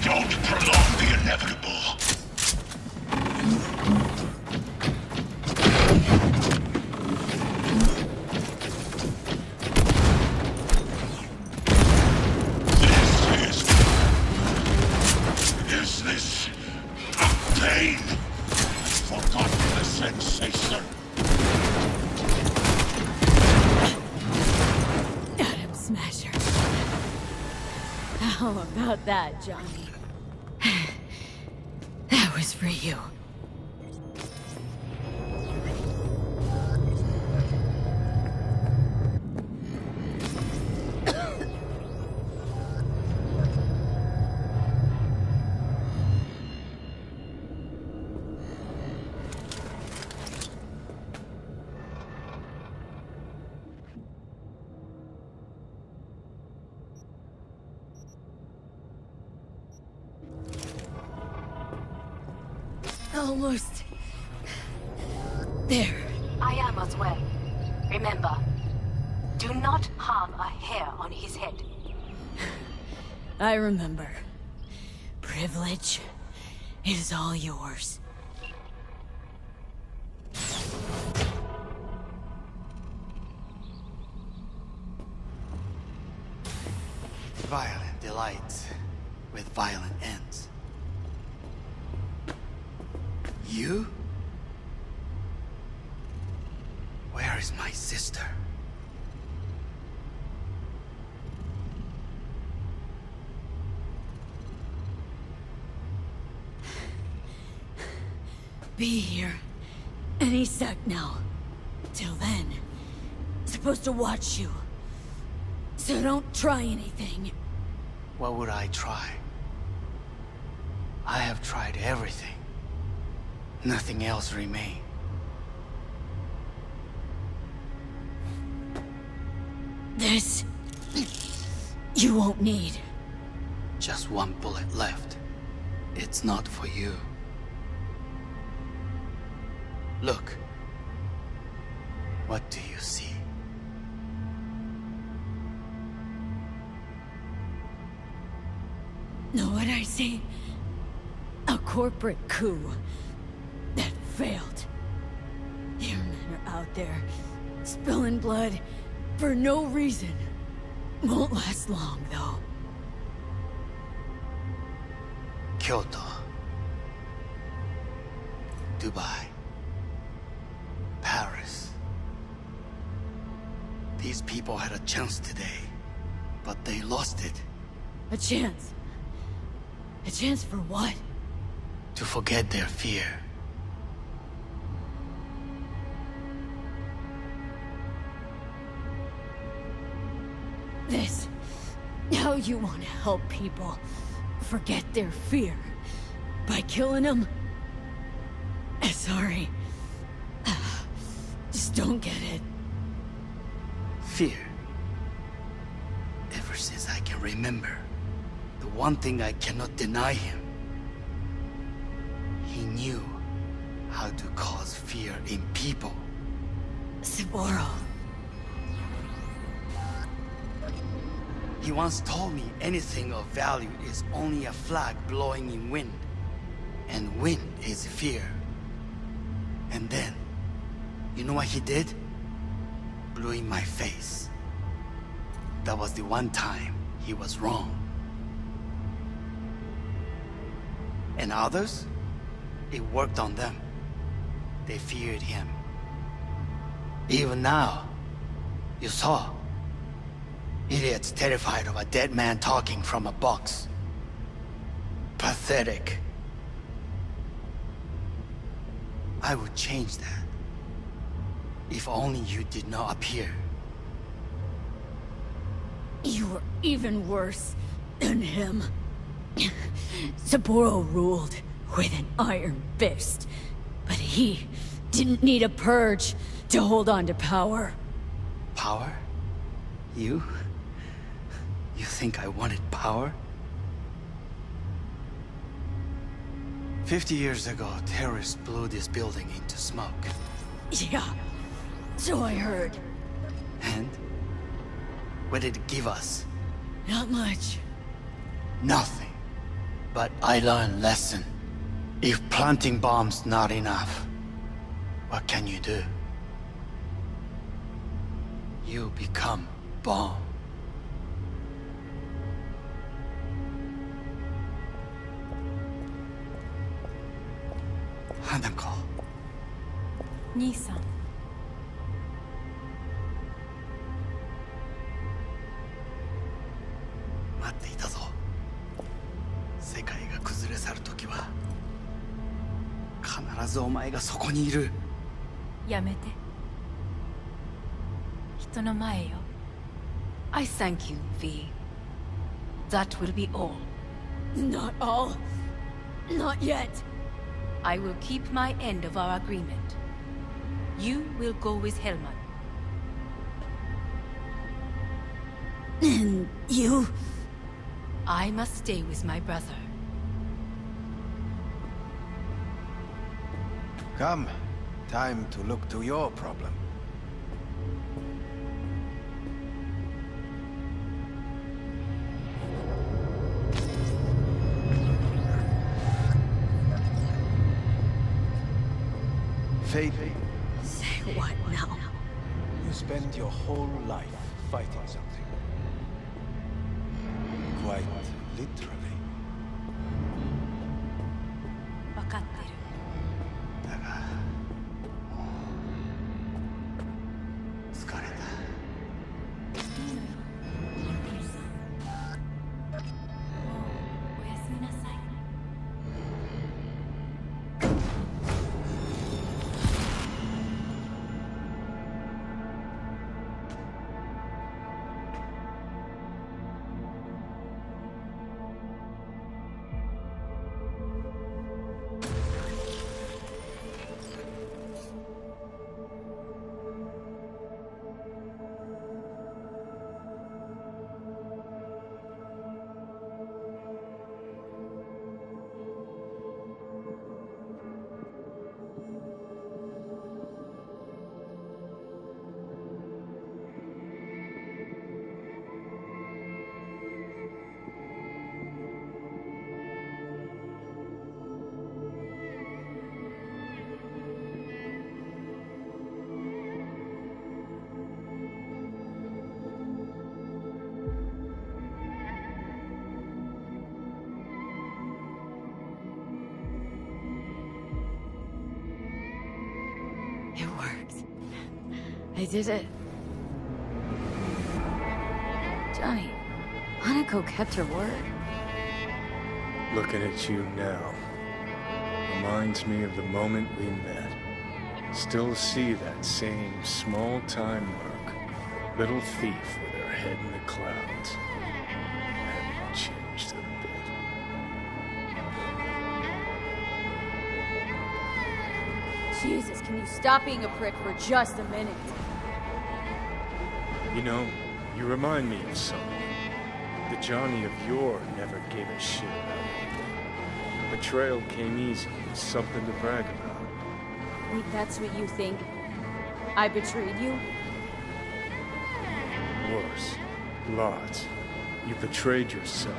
Don't prolong the inevitable. Is this a pain? I've forgotten the sensation. Atom Smasher. How about that, Johnny? That was for you. Almost. There. I am as well. Remember, do not harm a hair on his head. I remember. Privilege is all yours. Violent delights with violent ends. You? Where is my sister? Be here any sec now. Till then, supposed to watch you. So don't try anything. What would I try? I have tried everything. Nothing else remains. This... you won't need. Just one bullet left. It's not for you. Look. What do you see? Know what I see? A corporate coup that failed. Your men are out there, spilling blood for no reason. Won't last long, though. Kyoto. Dubai. Paris. These people had a chance today, but they lost it. A chance? A chance for what? To forget their fear. This... how you want to help people forget their fear? By killing them? Sorry. Just don't get it. Fear. Ever since I can remember, The one thing I cannot deny him. He knew how to cause fear in people. Saburo. He once told me anything of value is only a flag blowing in wind. And wind is fear. And then, you know what he did? Blew in my face. That was the one time he was wrong. And others? It worked on them. They feared him. Even now, you saw. Idiots terrified of a dead man talking from a box. Pathetic. I would change that. If only you did not appear. You were even worse than him. Saburo ruled with an iron fist, but he didn't need a purge to hold on to power. Power? You? You think I wanted power? 50 years ago, terrorists blew this building into smoke. Yeah, so I heard. And? What did it give us? Not much. Nothing. But I learned lesson. If planting bombs not enough, what can you do? You become bomb. Hanako. 兄さん。待っていたぞ。世界が崩れ去るときは必ずお前がそこにいる。やめて。人の前よ。I thank you, V. That will be all. Not all. Not yet. I will keep my end of our agreement. You will go with Hellman. And you? I must stay with my brother. Come. Time to look to your problem. Fate. Say what now? You spend your whole life fighting something. Quite literally. 分かってる。だが、疲れた。おやすみなさい。It worked. I did it. Johnny, Hanako kept her word. Looking at you now reminds me of the moment we met. Still see that same small-time merc, little thief with her head in the clouds. Haven't changed a bit. Jesus, can you stop being a prick for just a minute? You know, you remind me of someone. The Johnny of yore never gave a shit about it. Betrayal came easy, something to brag about. Wait, that's what you think? I betrayed you? Worse. Lots. You betrayed yourself.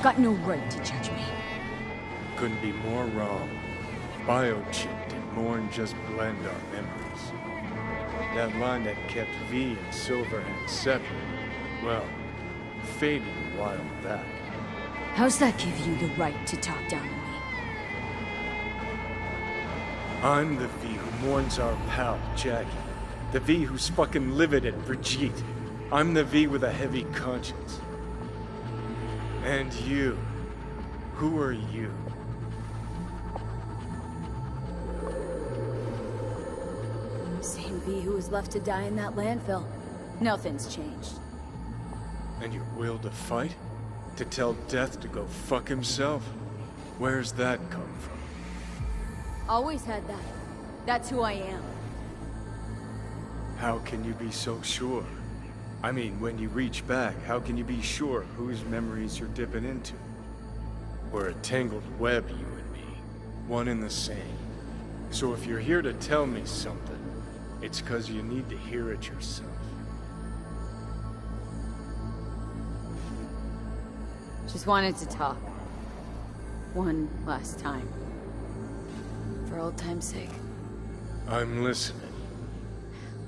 Got no right to judge me. Couldn't be more wrong. Biochip did more than just blend our memories. That line that kept V and Silverhand separate, well, faded a while back. How's that give you the right to talk down to me? I'm the V who mourns our pal, Jackie. The V who's fucking livid at Brigitte. I'm the V with a heavy conscience. And you. Who are you? Same V who was left to die in that landfill. Nothing's changed. And your will to fight? To tell Death to go fuck himself? Where's that come from? Always had that. That's who I am. How can you be so sure? I mean, when you reach back, how can you be sure whose memories you're dipping into? We're a tangled web, you and me. One and the same. So if you're here to tell me something, it's 'cause you need to hear it yourself. Just wanted to talk. One last time. For old time's sake. I'm listening.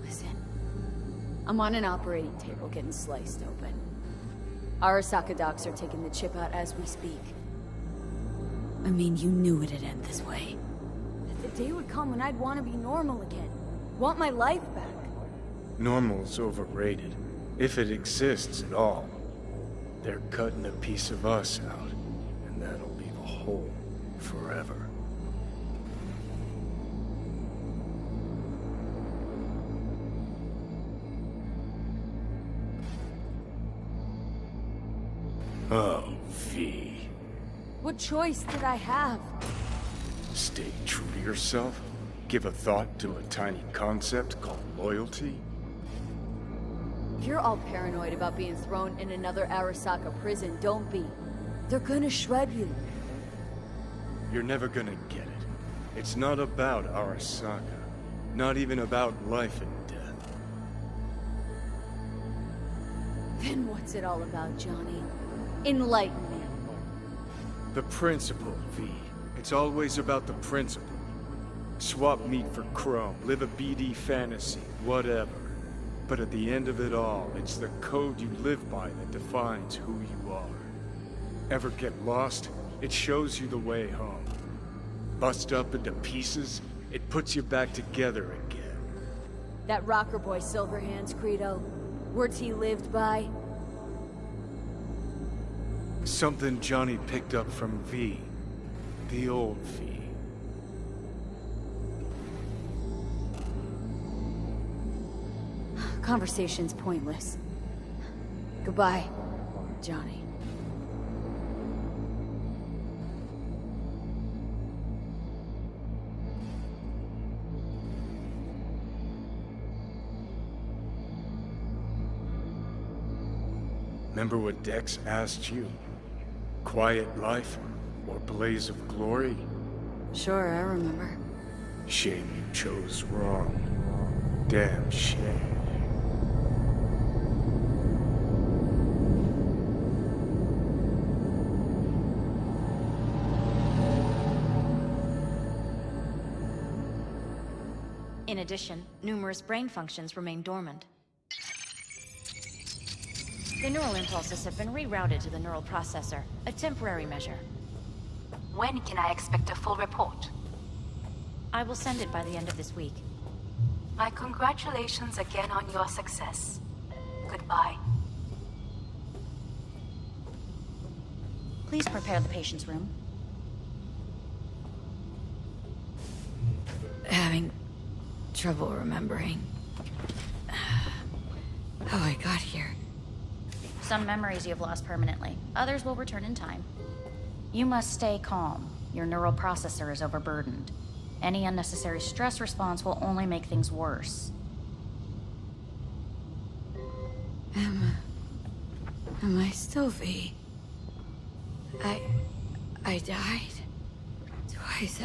Listen. I'm on an operating table getting sliced open. Arasaka docs are taking the chip out as we speak. I mean, you knew it'd end this way. That the day would come when I'd want to be normal again. Want my life back. Normal's overrated. If it exists at all. They're cutting a piece of us out, and that'll leave a hole forever. Oh, V. What choice did I have? Stay true to yourself? Give a thought to a tiny concept called loyalty? If you're all paranoid about being thrown in another Arasaka prison, don't be. They're gonna shred you. You're never gonna get it. It's not about Arasaka. Not even about life and death. Then what's it all about, Johnny? Enlighten me. The principle, V. It's always about the principle. Swap meat for chrome, live a BD fantasy, whatever. But at the end of it all, it's the code you live by that defines who you are. Ever get lost? It shows you the way home. Bust up into pieces, it puts you back together again. That rocker boy Silverhand's credo. Words he lived by. Something Johnny picked up from V. The old V. Conversation's pointless. Goodbye, Johnny. Remember what Dex asked you? Quiet life or blaze of glory? Sure, I remember. Shame you chose wrong. Damn shame. In addition, numerous brain functions remain dormant. The neural impulses have been rerouted to the neural processor, a temporary measure. When can I expect a full report? I will send it by the end of this week. My congratulations again on your success. Goodbye. Please prepare the patient's room. Having trouble remembering how I got here. Some memories you have lost permanently. Others will return in time. You must stay calm. Your neural processor is overburdened. Any unnecessary stress response will only make things worse. Am I still V? I died. Twice,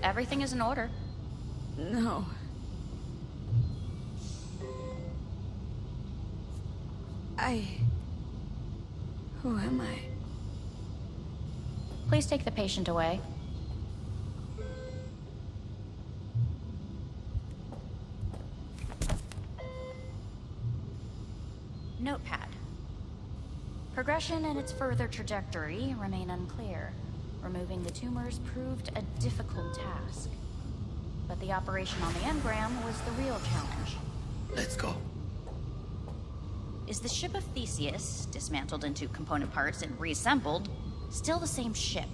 Everything is in order. No. Who am I? Please take the patient away. Notepad. Progression and its further trajectory remain unclear. Removing the tumors proved a difficult task. But the operation on the engram was the real challenge. Let's go. Is the ship of Theseus, dismantled into component parts and reassembled, still the same ship?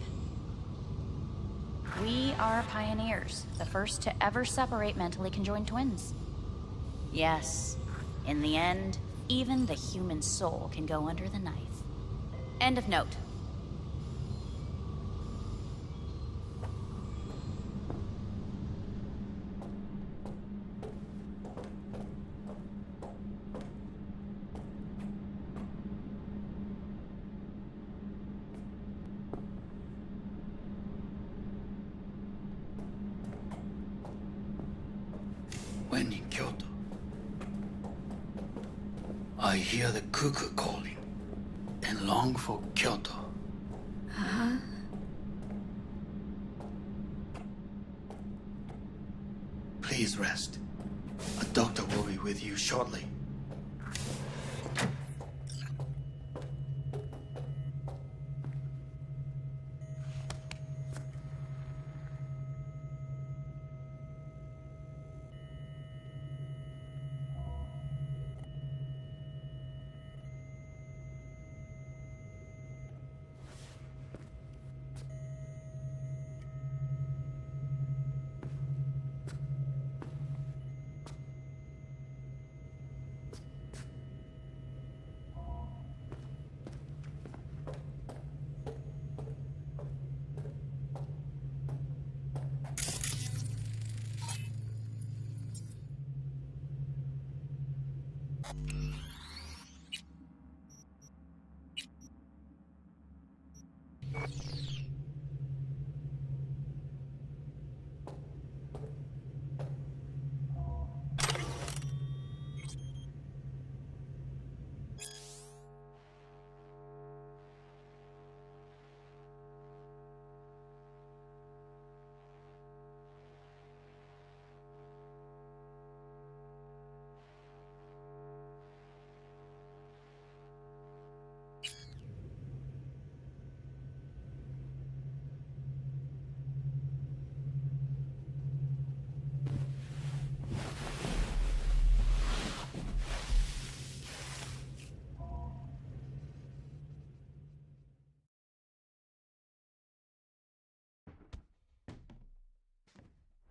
We are pioneers, the first to ever separate mentally conjoined twins. Yes, in the end, even the human soul can go under the knife. End of note. When in Kyoto, I hear the cuckoo calling and long for Kyoto. Huh? Please rest. A doctor will be with you shortly.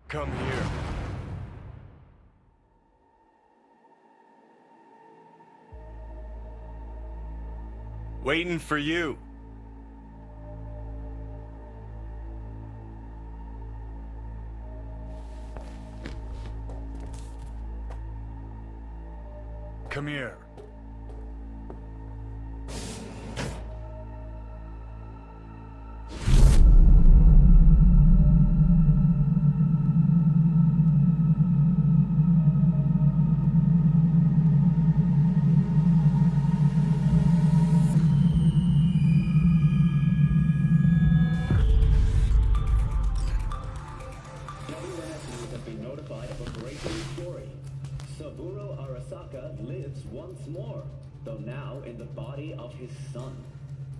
Come here. Waiting for you. Come here. His son.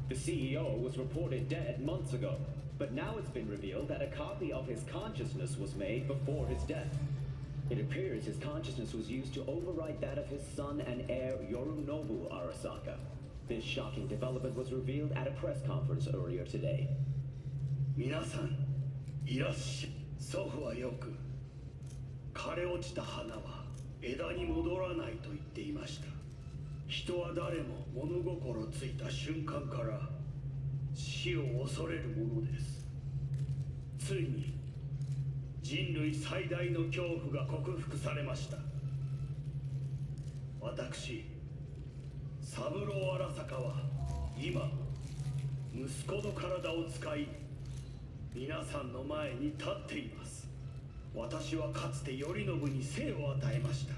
The CEO was reported dead months ago, but now it's been revealed that a copy of his consciousness was made before his death. It appears his consciousness was used to override that of his son and heir Yorinobu Arasaka. This shocking development was revealed at a press conference earlier today. 皆さん、いらっしゃい。祖父はよく、枯れ落ちた花は枝に戻らないと言っていました。人は誰も物心ついた瞬間から死を恐れるものです。ついに人類最大の恐怖が克服されました。私三郎荒坂は今息子の体を使い皆さんの前に立っています。私はかつて頼信に生を与えました。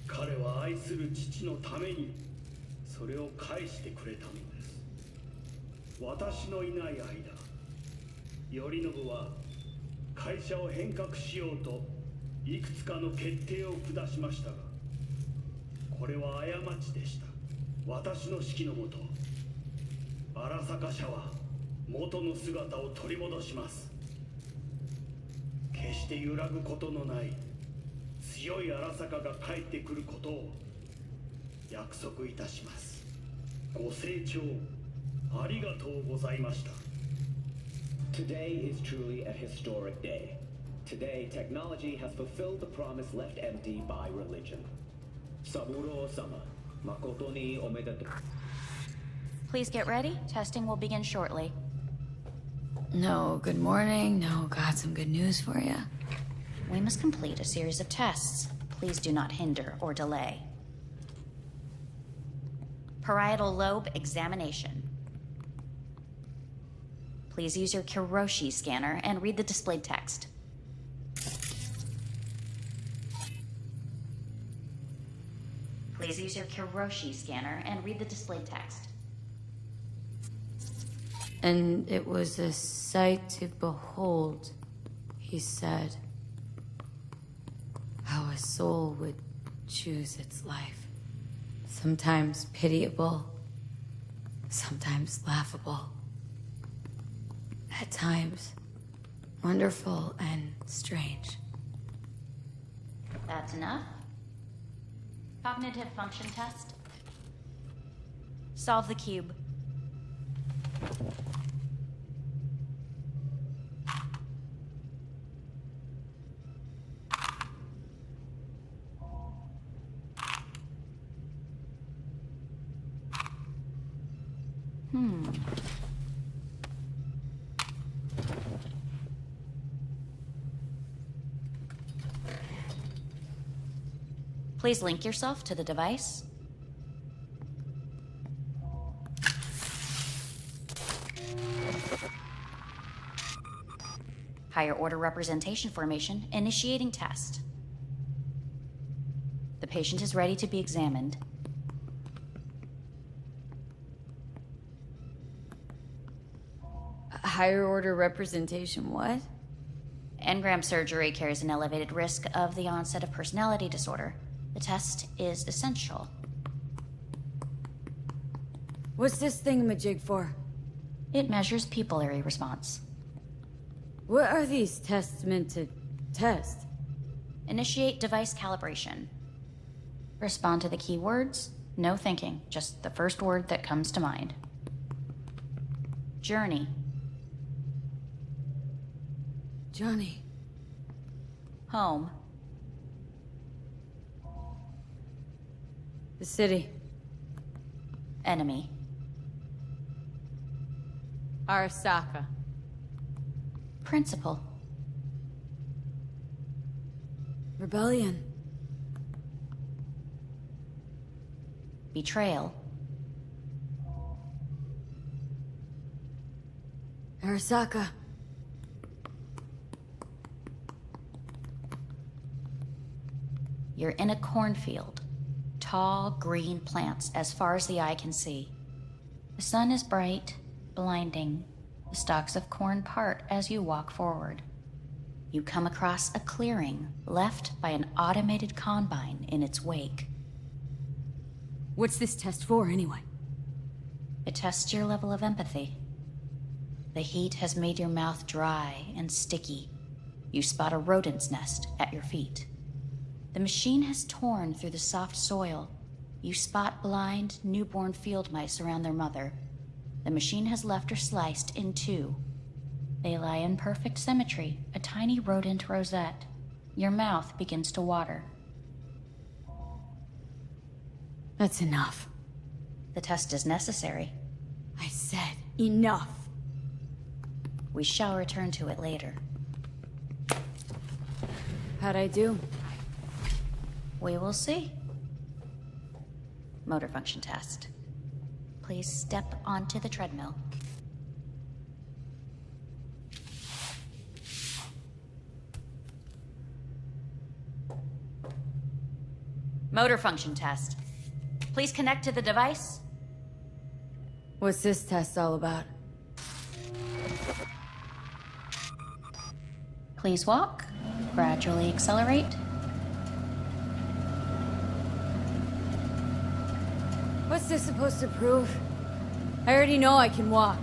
彼は愛する父のためにそれを返してくれたのです。私のいない間、頼信は会社を変革しようといくつかの決定を下しましたが、これは過ちでした。私の指揮のもと、荒坂社は元の姿を取り戻します。決して揺らぐことのない強い荒坂が帰ってくることを約束いたします。ご清聴ありがとうございました。 Today is truly a historic day. Today, technology has fulfilled the promise left empty by religion. Saburo-sama, makoto ni omedetou. Please get ready. Testing will begin shortly. No, good morning. No, got some good news for you. We must complete a series of tests. Please do not hinder or delay. Parietal lobe examination. Please use your Kiroshi scanner and read the displayed text. Please use your Kiroshi scanner and read the displayed text. And it was a sight to behold, he said, how a soul would choose its life. Sometimes pitiable, sometimes laughable. At times, wonderful and strange. That's enough. Cognitive function test. Solve the cube. Please link yourself to the device. Higher order representation formation, initiating test. The patient is ready to be examined. Higher order representation, what? Engram surgery carries an elevated risk of the onset of personality disorder. The test is essential. What's this thingamajig for? It measures pupillary response. What are these tests meant to test? Initiate device calibration. Respond to the keywords. No thinking, just the first word that comes to mind. Journey. Johnny. Home. The city. Enemy. Arasaka. Principal. Rebellion. Betrayal. Arasaka. You're in a cornfield. Tall, green plants as far as the eye can see. The sun is bright, blinding. The stalks of corn part as you walk forward. You come across a clearing left by an automated combine in its wake. What's this test for, anyway? It tests your level of empathy. The heat has made your mouth dry and sticky. You spot a rodent's nest at your feet. The machine has torn through the soft soil. You spot blind, newborn field mice around their mother. The machine has left her sliced in two. They lie in perfect symmetry, a tiny rodent rosette. Your mouth begins to water. That's enough. The test is necessary. I said enough. We shall return to it later. How'd I do? We will see. Motor function test. Please step onto the treadmill. Motor function test. Please connect to the device. What's this test all about? Please walk. Gradually accelerate. What's this supposed to prove? I already know I can walk.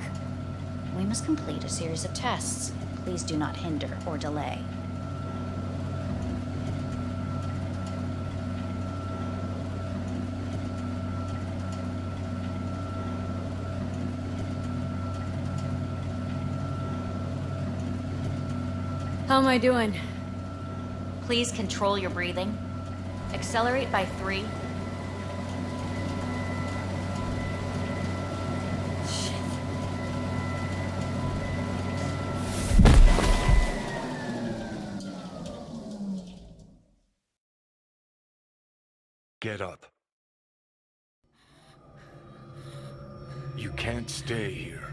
We must complete a series of tests. Please do not hinder or delay. How am I doing? Please control your breathing. Accelerate by 3. Get up. You can't stay here.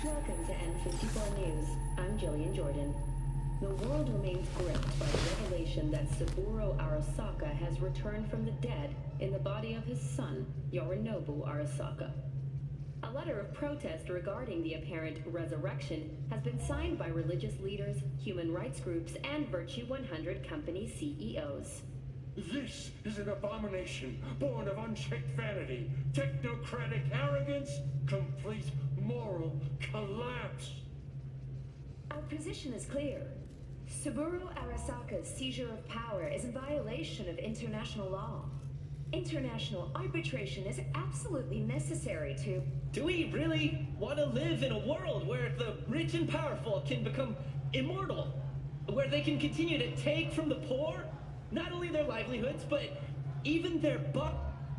Welcome to N54 News. I'm Jillian Jordan. The world remains gripped by the revelation that Saburo Arasaka has returned from the dead in the body of his son, Yorinobu Arasaka. A letter of protest regarding the apparent resurrection has been signed by religious leaders, human rights groups, and Virtue 100 company CEOs. This is an abomination born of unchecked vanity, technocratic arrogance, complete moral collapse. Our position is clear. Saburo Arasaka's seizure of power is in violation of international law. International arbitration is absolutely necessary to... Do we really want to live in a world where the rich and powerful can become immortal? Where they can continue to take from the poor? Not only their livelihoods, but even their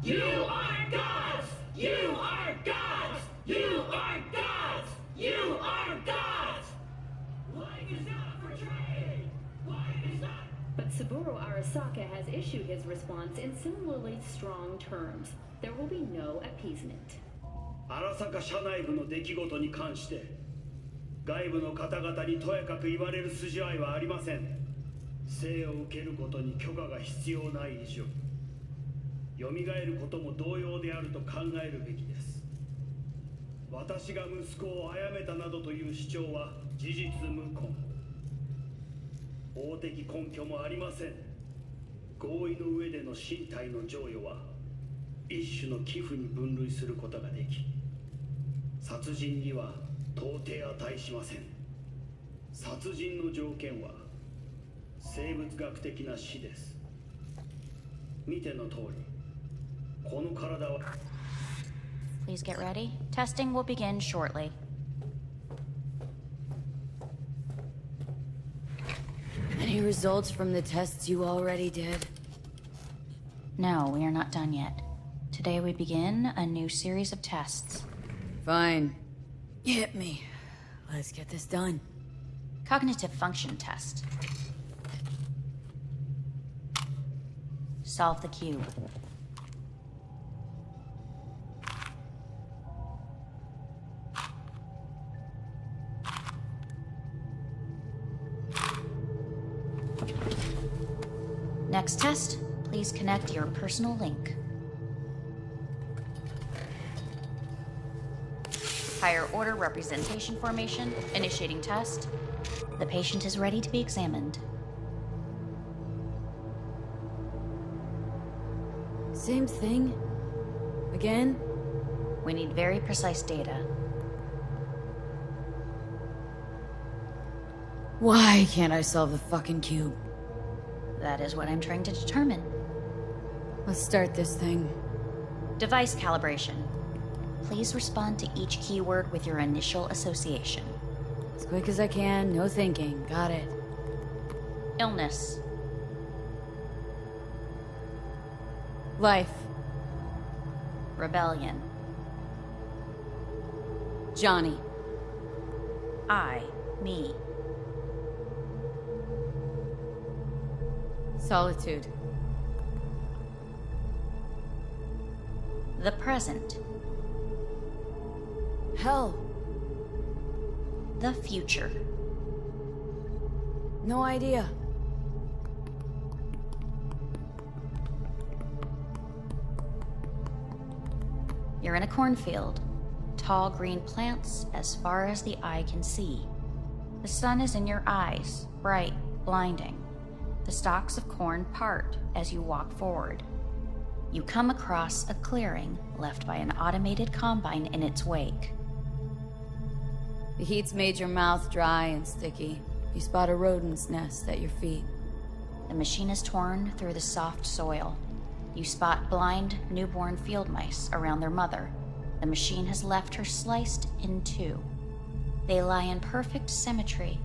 You are gods! You are gods! You are gods! You are gods! Life is not for trade! Life is not... But Saburo Arasaka has issued his response in similarly strong terms. There will be no appeasement. 荒坂社内部の出来事に関して外部の方々にとやかく言われる筋合いはありません。生を受けることに許可が必要ない以上、蘇ることも同様であると考えるべきです。私が息子を殺めたなどという主張は事実無根。法的根拠もありません。合意の上での身体の贈与は一種の寄付に分類することができ、殺人には到底値しません。殺人の条件は生物学的な死です。見ての通り、この体は Please get ready. Testing will begin shortly. Any results from the tests you already did? No, we are not done yet. Today we begin a new series of tests. Fine. Hit me. Let's get this done. Cognitive function test. Solve the cube. Next test, please connect your personal link. Higher order representation formation, initiating test. The patient is ready to be examined. Same thing? Again? We need very precise data. Why can't I solve the fucking cube? That is what I'm trying to determine. Let's start this thing. Device calibration. Please respond to each keyword with your initial association. As quick as I can, no thinking. Got it. Illness. Life. Rebellion. Johnny. Me. Solitude. The present. Hell. The future. No idea. You're in a cornfield. Tall green plants as far as the eye can see. The sun is in your eyes, bright, blinding. The stalks of corn part as you walk forward. You come across a clearing left by an automated combine in its wake. The heat's made your mouth dry and sticky. You spot a rodent's nest at your feet. The machine is torn through the soft soil. You spot blind, newborn field mice around their mother. The machine has left her sliced in two. They lie in perfect symmetry,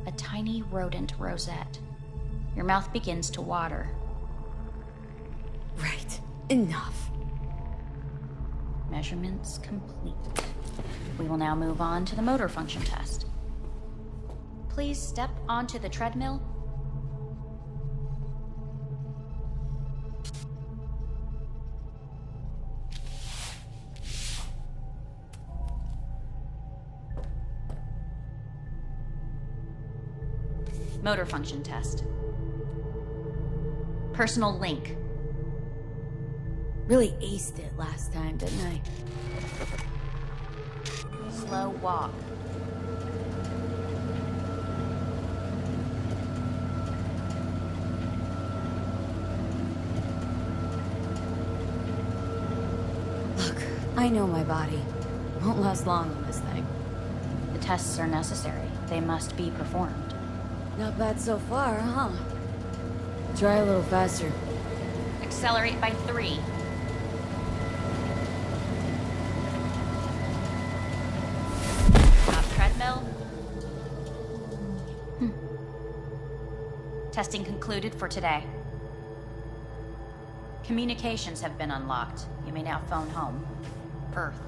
a tiny rodent rosette. Your mouth begins to water. Right. Enough. Measurements complete. We will now move on to the motor function test. Please step onto the treadmill. Motor function test. Personal link. Really aced it last time, didn't I? Slow walk. Look, I know my body. Won't last long on this thing. The tests are necessary. They must be performed. Not bad so far, huh? Try a little faster. Accelerate by 3. Stop treadmill. Testing concluded for today. Communications have been unlocked. You may now phone home. Earth.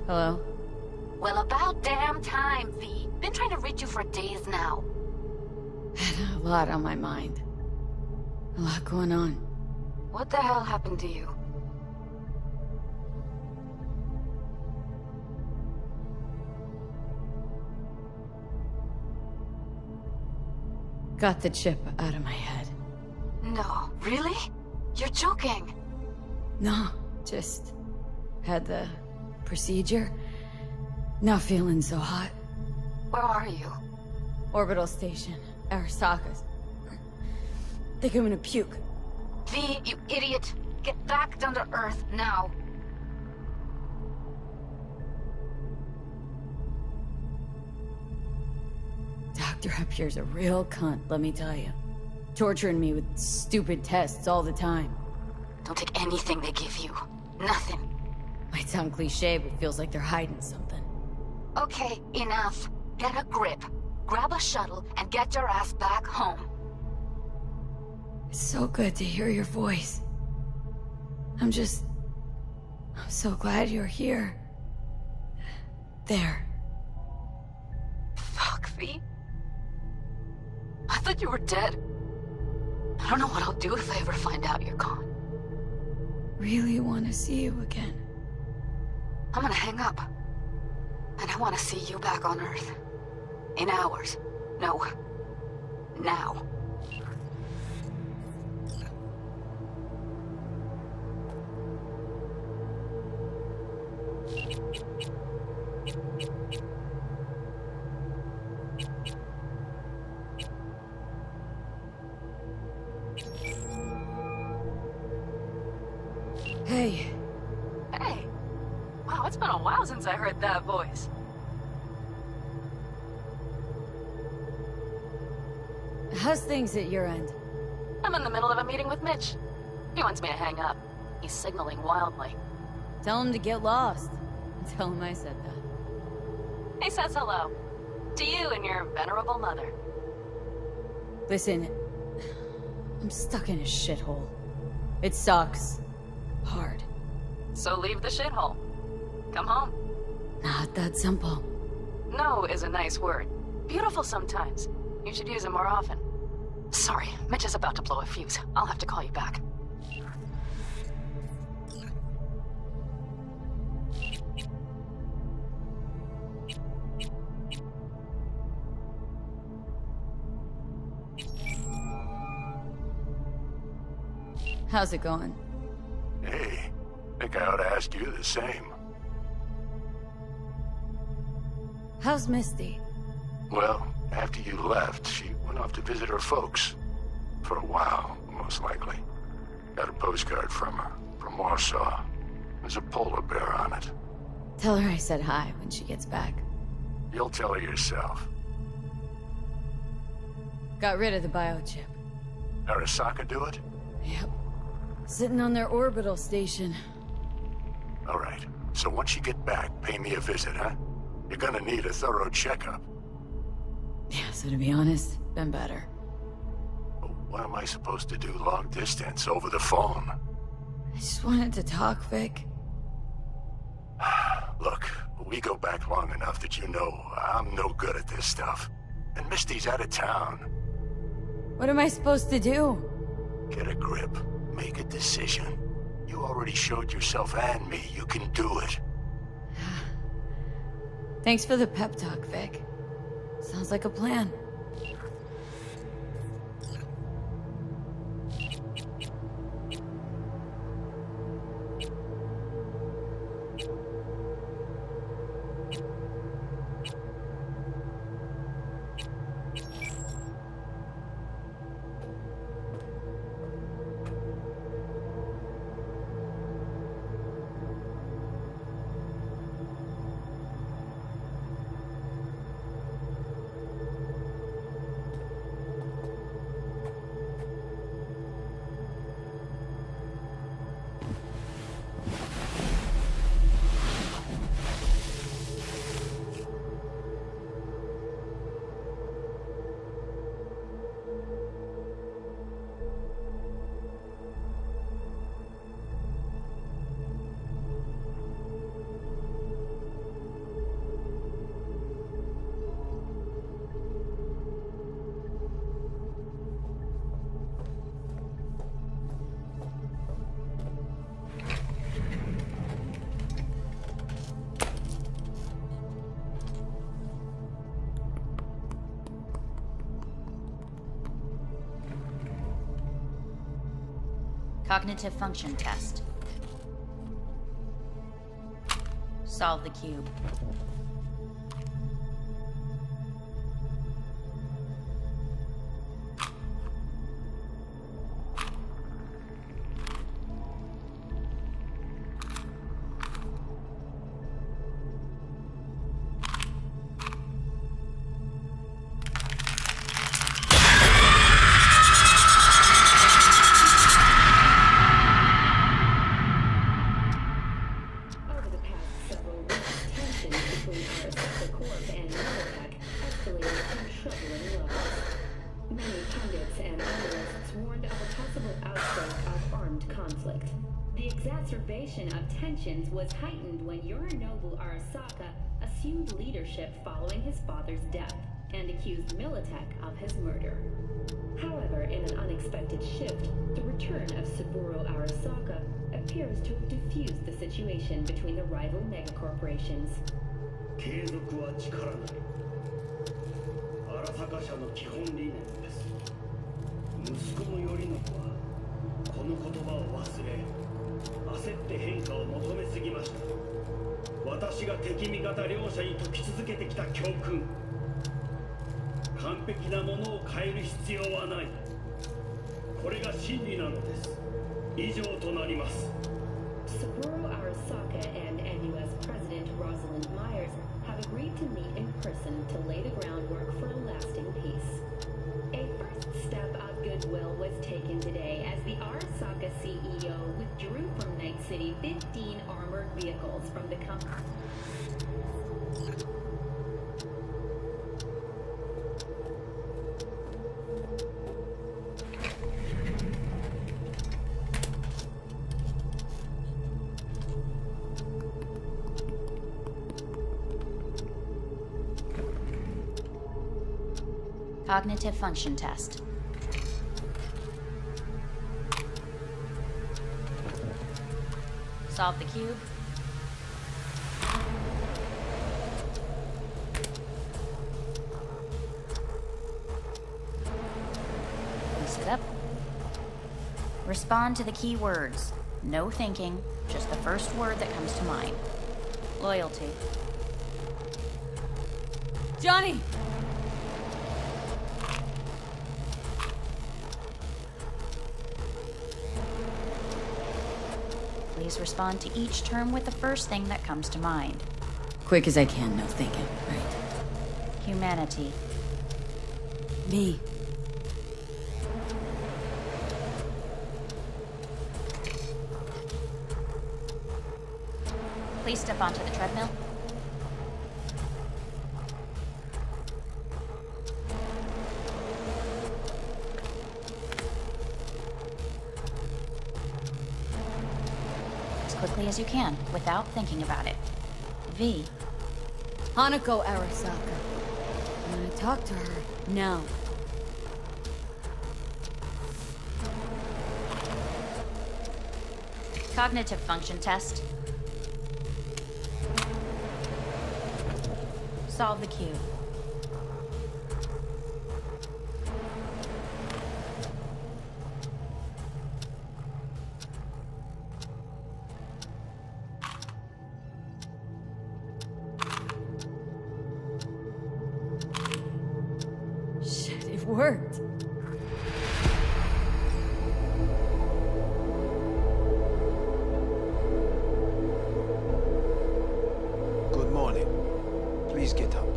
Hello? Well, about damn time, V. Been trying to reach you for days now. Had a lot on my mind. A lot going on. What the hell happened to you? Got the chip out of my head. No, really? You're joking. No, just had the procedure. Not feeling so hot. Where are you? Orbital station. Arasakas. Think I'm gonna puke. V, you idiot. Get back down to Earth now. Dr. up here's a real cunt, let me tell you. Torturing me with stupid tests all the time. Don't take anything they give you. Nothing. Might sound cliche, but feels like they're hiding something. Okay, enough. Get a grip. Grab a shuttle and get your ass back home. It's so good to hear your voice. I'm so glad you're here. There. Fuck, V. I thought you were dead. I don't know what I'll do if I ever find out you're gone. Really want to see you again. I'm gonna hang up. And I want to see you back on Earth. In hours. No. Now. Hey. Hey. Wow, it's been a while since I heard that voice. How's things at your end? I'm in the middle of a meeting with Mitch. He wants me to hang up. He's signaling wildly. Tell him to get lost. Tell him I said that. He says hello. To you and your venerable mother. Listen, I'm stuck in a shithole. It sucks. Hard. So leave the shithole. Come home. Not that simple. No is a nice word. Beautiful sometimes. You should use it more often. Sorry, Mitch is about to blow a fuse. I'll have to call you back. How's it going? Hey, think I ought to ask you the same. How's Misty? Well, after you left, she went off to visit her folks. For a while, most likely. Got a postcard from her, from Warsaw. There's a polar bear on it. Tell her I said hi when she gets back. You'll tell her yourself. Got rid of the biochip. Arasaka do it? Yep. Sitting on their orbital station. All right. So once you get back, pay me a visit, huh? You're gonna need a thorough checkup. Yeah, so to be honest, been better. What am I supposed to do long distance over the phone? I just wanted to talk, Vic. Look, we go back long enough that you know I'm no good at this stuff. And Misty's out of town. What am I supposed to do? Get a grip. Make a decision. You already showed yourself and me you can do it. Thanks for the pep talk, Vic. Sounds like a plan. Cognitive function test. Solve the cube. troubling levels. Many pundits and analysts warned of a possible outbreak of armed conflict. The exacerbation of tensions was heightened when Yorinobu Arasaka assumed leadership following his father's death and accused Militech of his murder. However, in an unexpected shift, the return of Saburo Arasaka appears to have diffused the situation between the rival megacorporations. 継続は力なり。荒坂社の基本理念です。息子の頼信はこの言葉を忘れ、焦って変化を求めすぎました。私が敵味方両者に解き続けてきた教訓。完璧なものを変える必要はない。これが真理なのです。以上となります。Saburo Arasaka and NUS President Rosalind Myers have agreed to meet in person to lay the groundwork for a lasting peace. A first step of goodwill was taken today as the Arasaka CEO withdrew from Night City 15 armored vehicles from the company. Cognitive function test. Solve the cube. Loose it up. Respond to the key words. No thinking, just the first word that comes to mind. Loyalty. Johnny! Please respond to each term with the first thing that comes to mind. Quick as I can, no thinking, right? Humanity. Me. Please step onto the treadmill. Quickly as you can, without thinking about it. V. Hanako Arasaka. I'm gonna talk to her now. Cognitive function test. Solve the cube. Worked. Good morning. Please get up.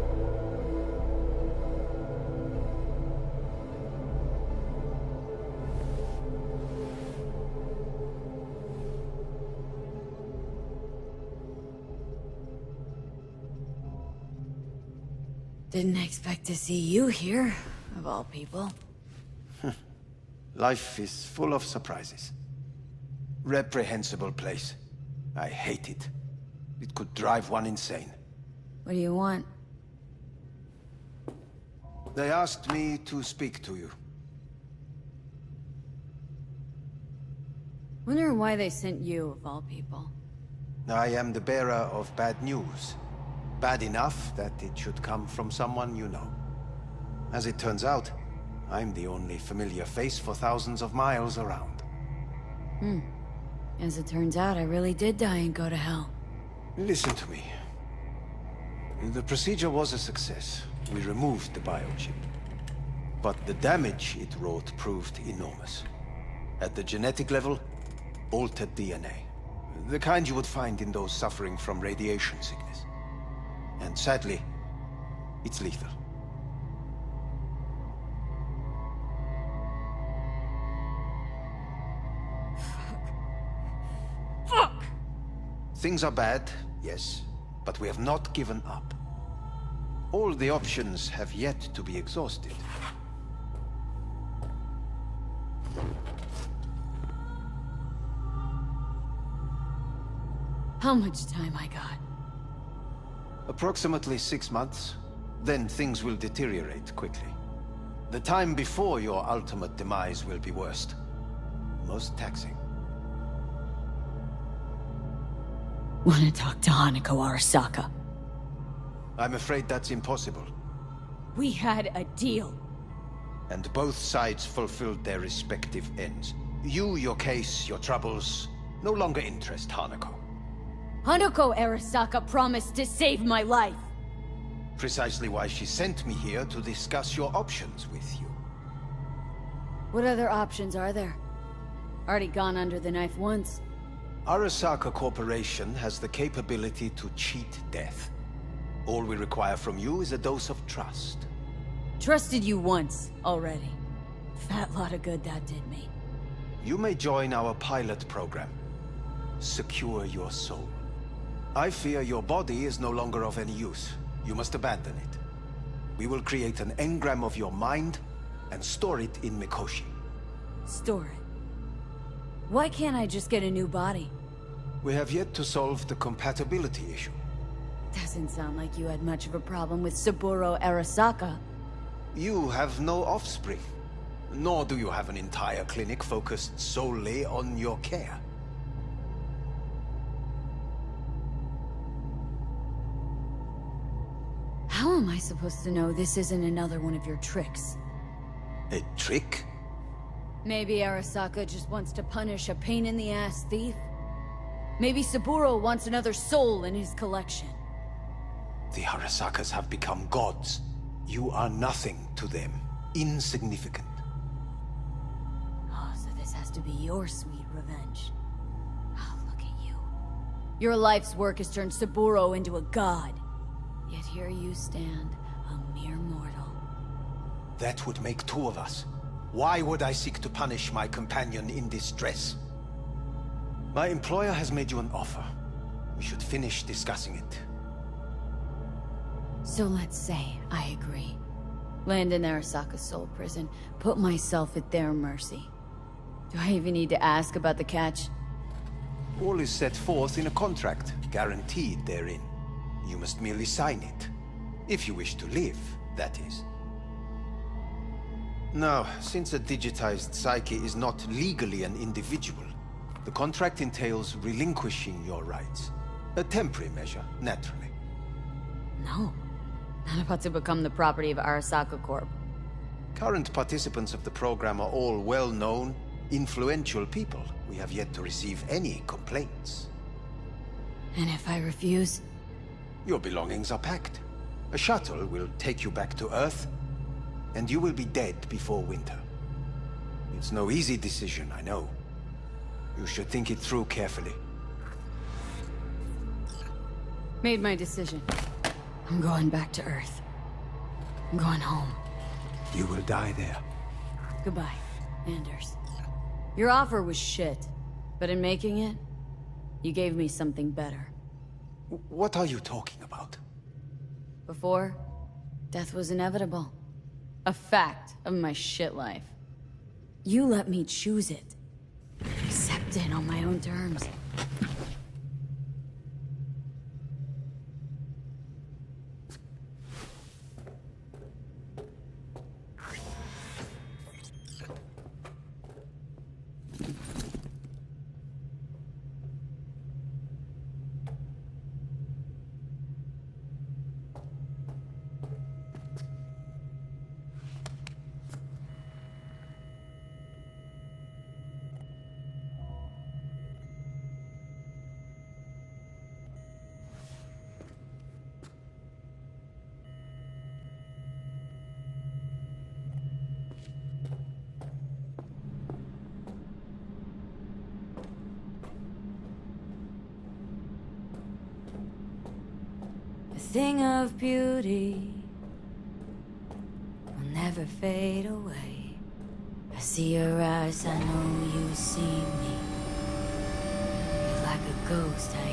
Didn't expect to see you here. Of all people. Life is full of surprises. Reprehensible place. I hate it. It could drive one insane. What do you want? They asked me to speak to you. Wonder why they sent you, of all people. I am the bearer of bad news. Bad enough that it should come from someone you know. As it turns out, I'm the only familiar face for thousands of miles around. As it turns out, I really did die and go to hell. Listen to me. The procedure was a success. We removed the biochip. But the damage it wrought proved enormous. At the genetic level, altered DNA. The kind you would find in those suffering from radiation sickness. And sadly, it's lethal. Things are bad, yes, but we have not given up. All the options have yet to be exhausted. How much time I got? Approximately 6 months. Then things will deteriorate quickly. The time before your ultimate demise will be worst. Most taxing. Wanna talk to Hanako Arasaka? I'm afraid that's impossible. We had a deal. And both sides fulfilled their respective ends. You, your case, your troubles, no longer interest Hanako. Hanako Arasaka promised to save my life. Precisely why she sent me here to discuss your options with you. What other options are there? Already gone under the knife once. Arasaka Corporation has the capability to cheat death. All we require from you is a dose of trust. Trusted you once, already. Fat lot of good that did me. You may join our pilot program. Secure your soul. I fear your body is no longer of any use. You must abandon it. We will create an engram of your mind and store it in Mikoshi. Store it? Why can't I just get a new body? We have yet to solve the compatibility issue. Doesn't sound like you had much of a problem with Saburo Arasaka. You have no offspring. Nor do you have an entire clinic focused solely on your care. How am I supposed to know this isn't another one of your tricks? A trick? Maybe Arasaka just wants to punish a pain-in-the-ass thief? Maybe Saburo wants another soul in his collection. The Arasakas have become gods. You are nothing to them. Insignificant. Oh, so this has to be your sweet revenge. Oh, look at you. Your life's work has turned Saburo into a god. Yet here you stand, a mere mortal. That would make two of us. Why would I seek to punish my companion in distress? My employer has made you an offer. We should finish discussing it. So let's say I agree. Land in Arasaka's soul prison, put myself at their mercy. Do I even need to ask about the catch? All is set forth in a contract, guaranteed therein. You must merely sign it. If you wish to live, that is. Now, since a digitized psyche is not legally an individual, the contract entails relinquishing your rights. A temporary measure, naturally. No. Not about to become the property of Arasaka Corp. Current participants of the program are all well-known, influential people. We have yet to receive any complaints. And if I refuse? Your belongings are packed. A shuttle will take you back to Earth, and you will be dead before winter. It's no easy decision, I know. You should think it through carefully. Made my decision. I'm going back to Earth. I'm going home. You will die there. Goodbye, Anders. Your offer was shit, but in making it, you gave me something better. What are you talking about? Before, death was inevitable. A fact of my shit life. You let me choose it. Accept it on my own terms. Thing of beauty will never fade away. I see your eyes, I know you see me. You're like a ghost, I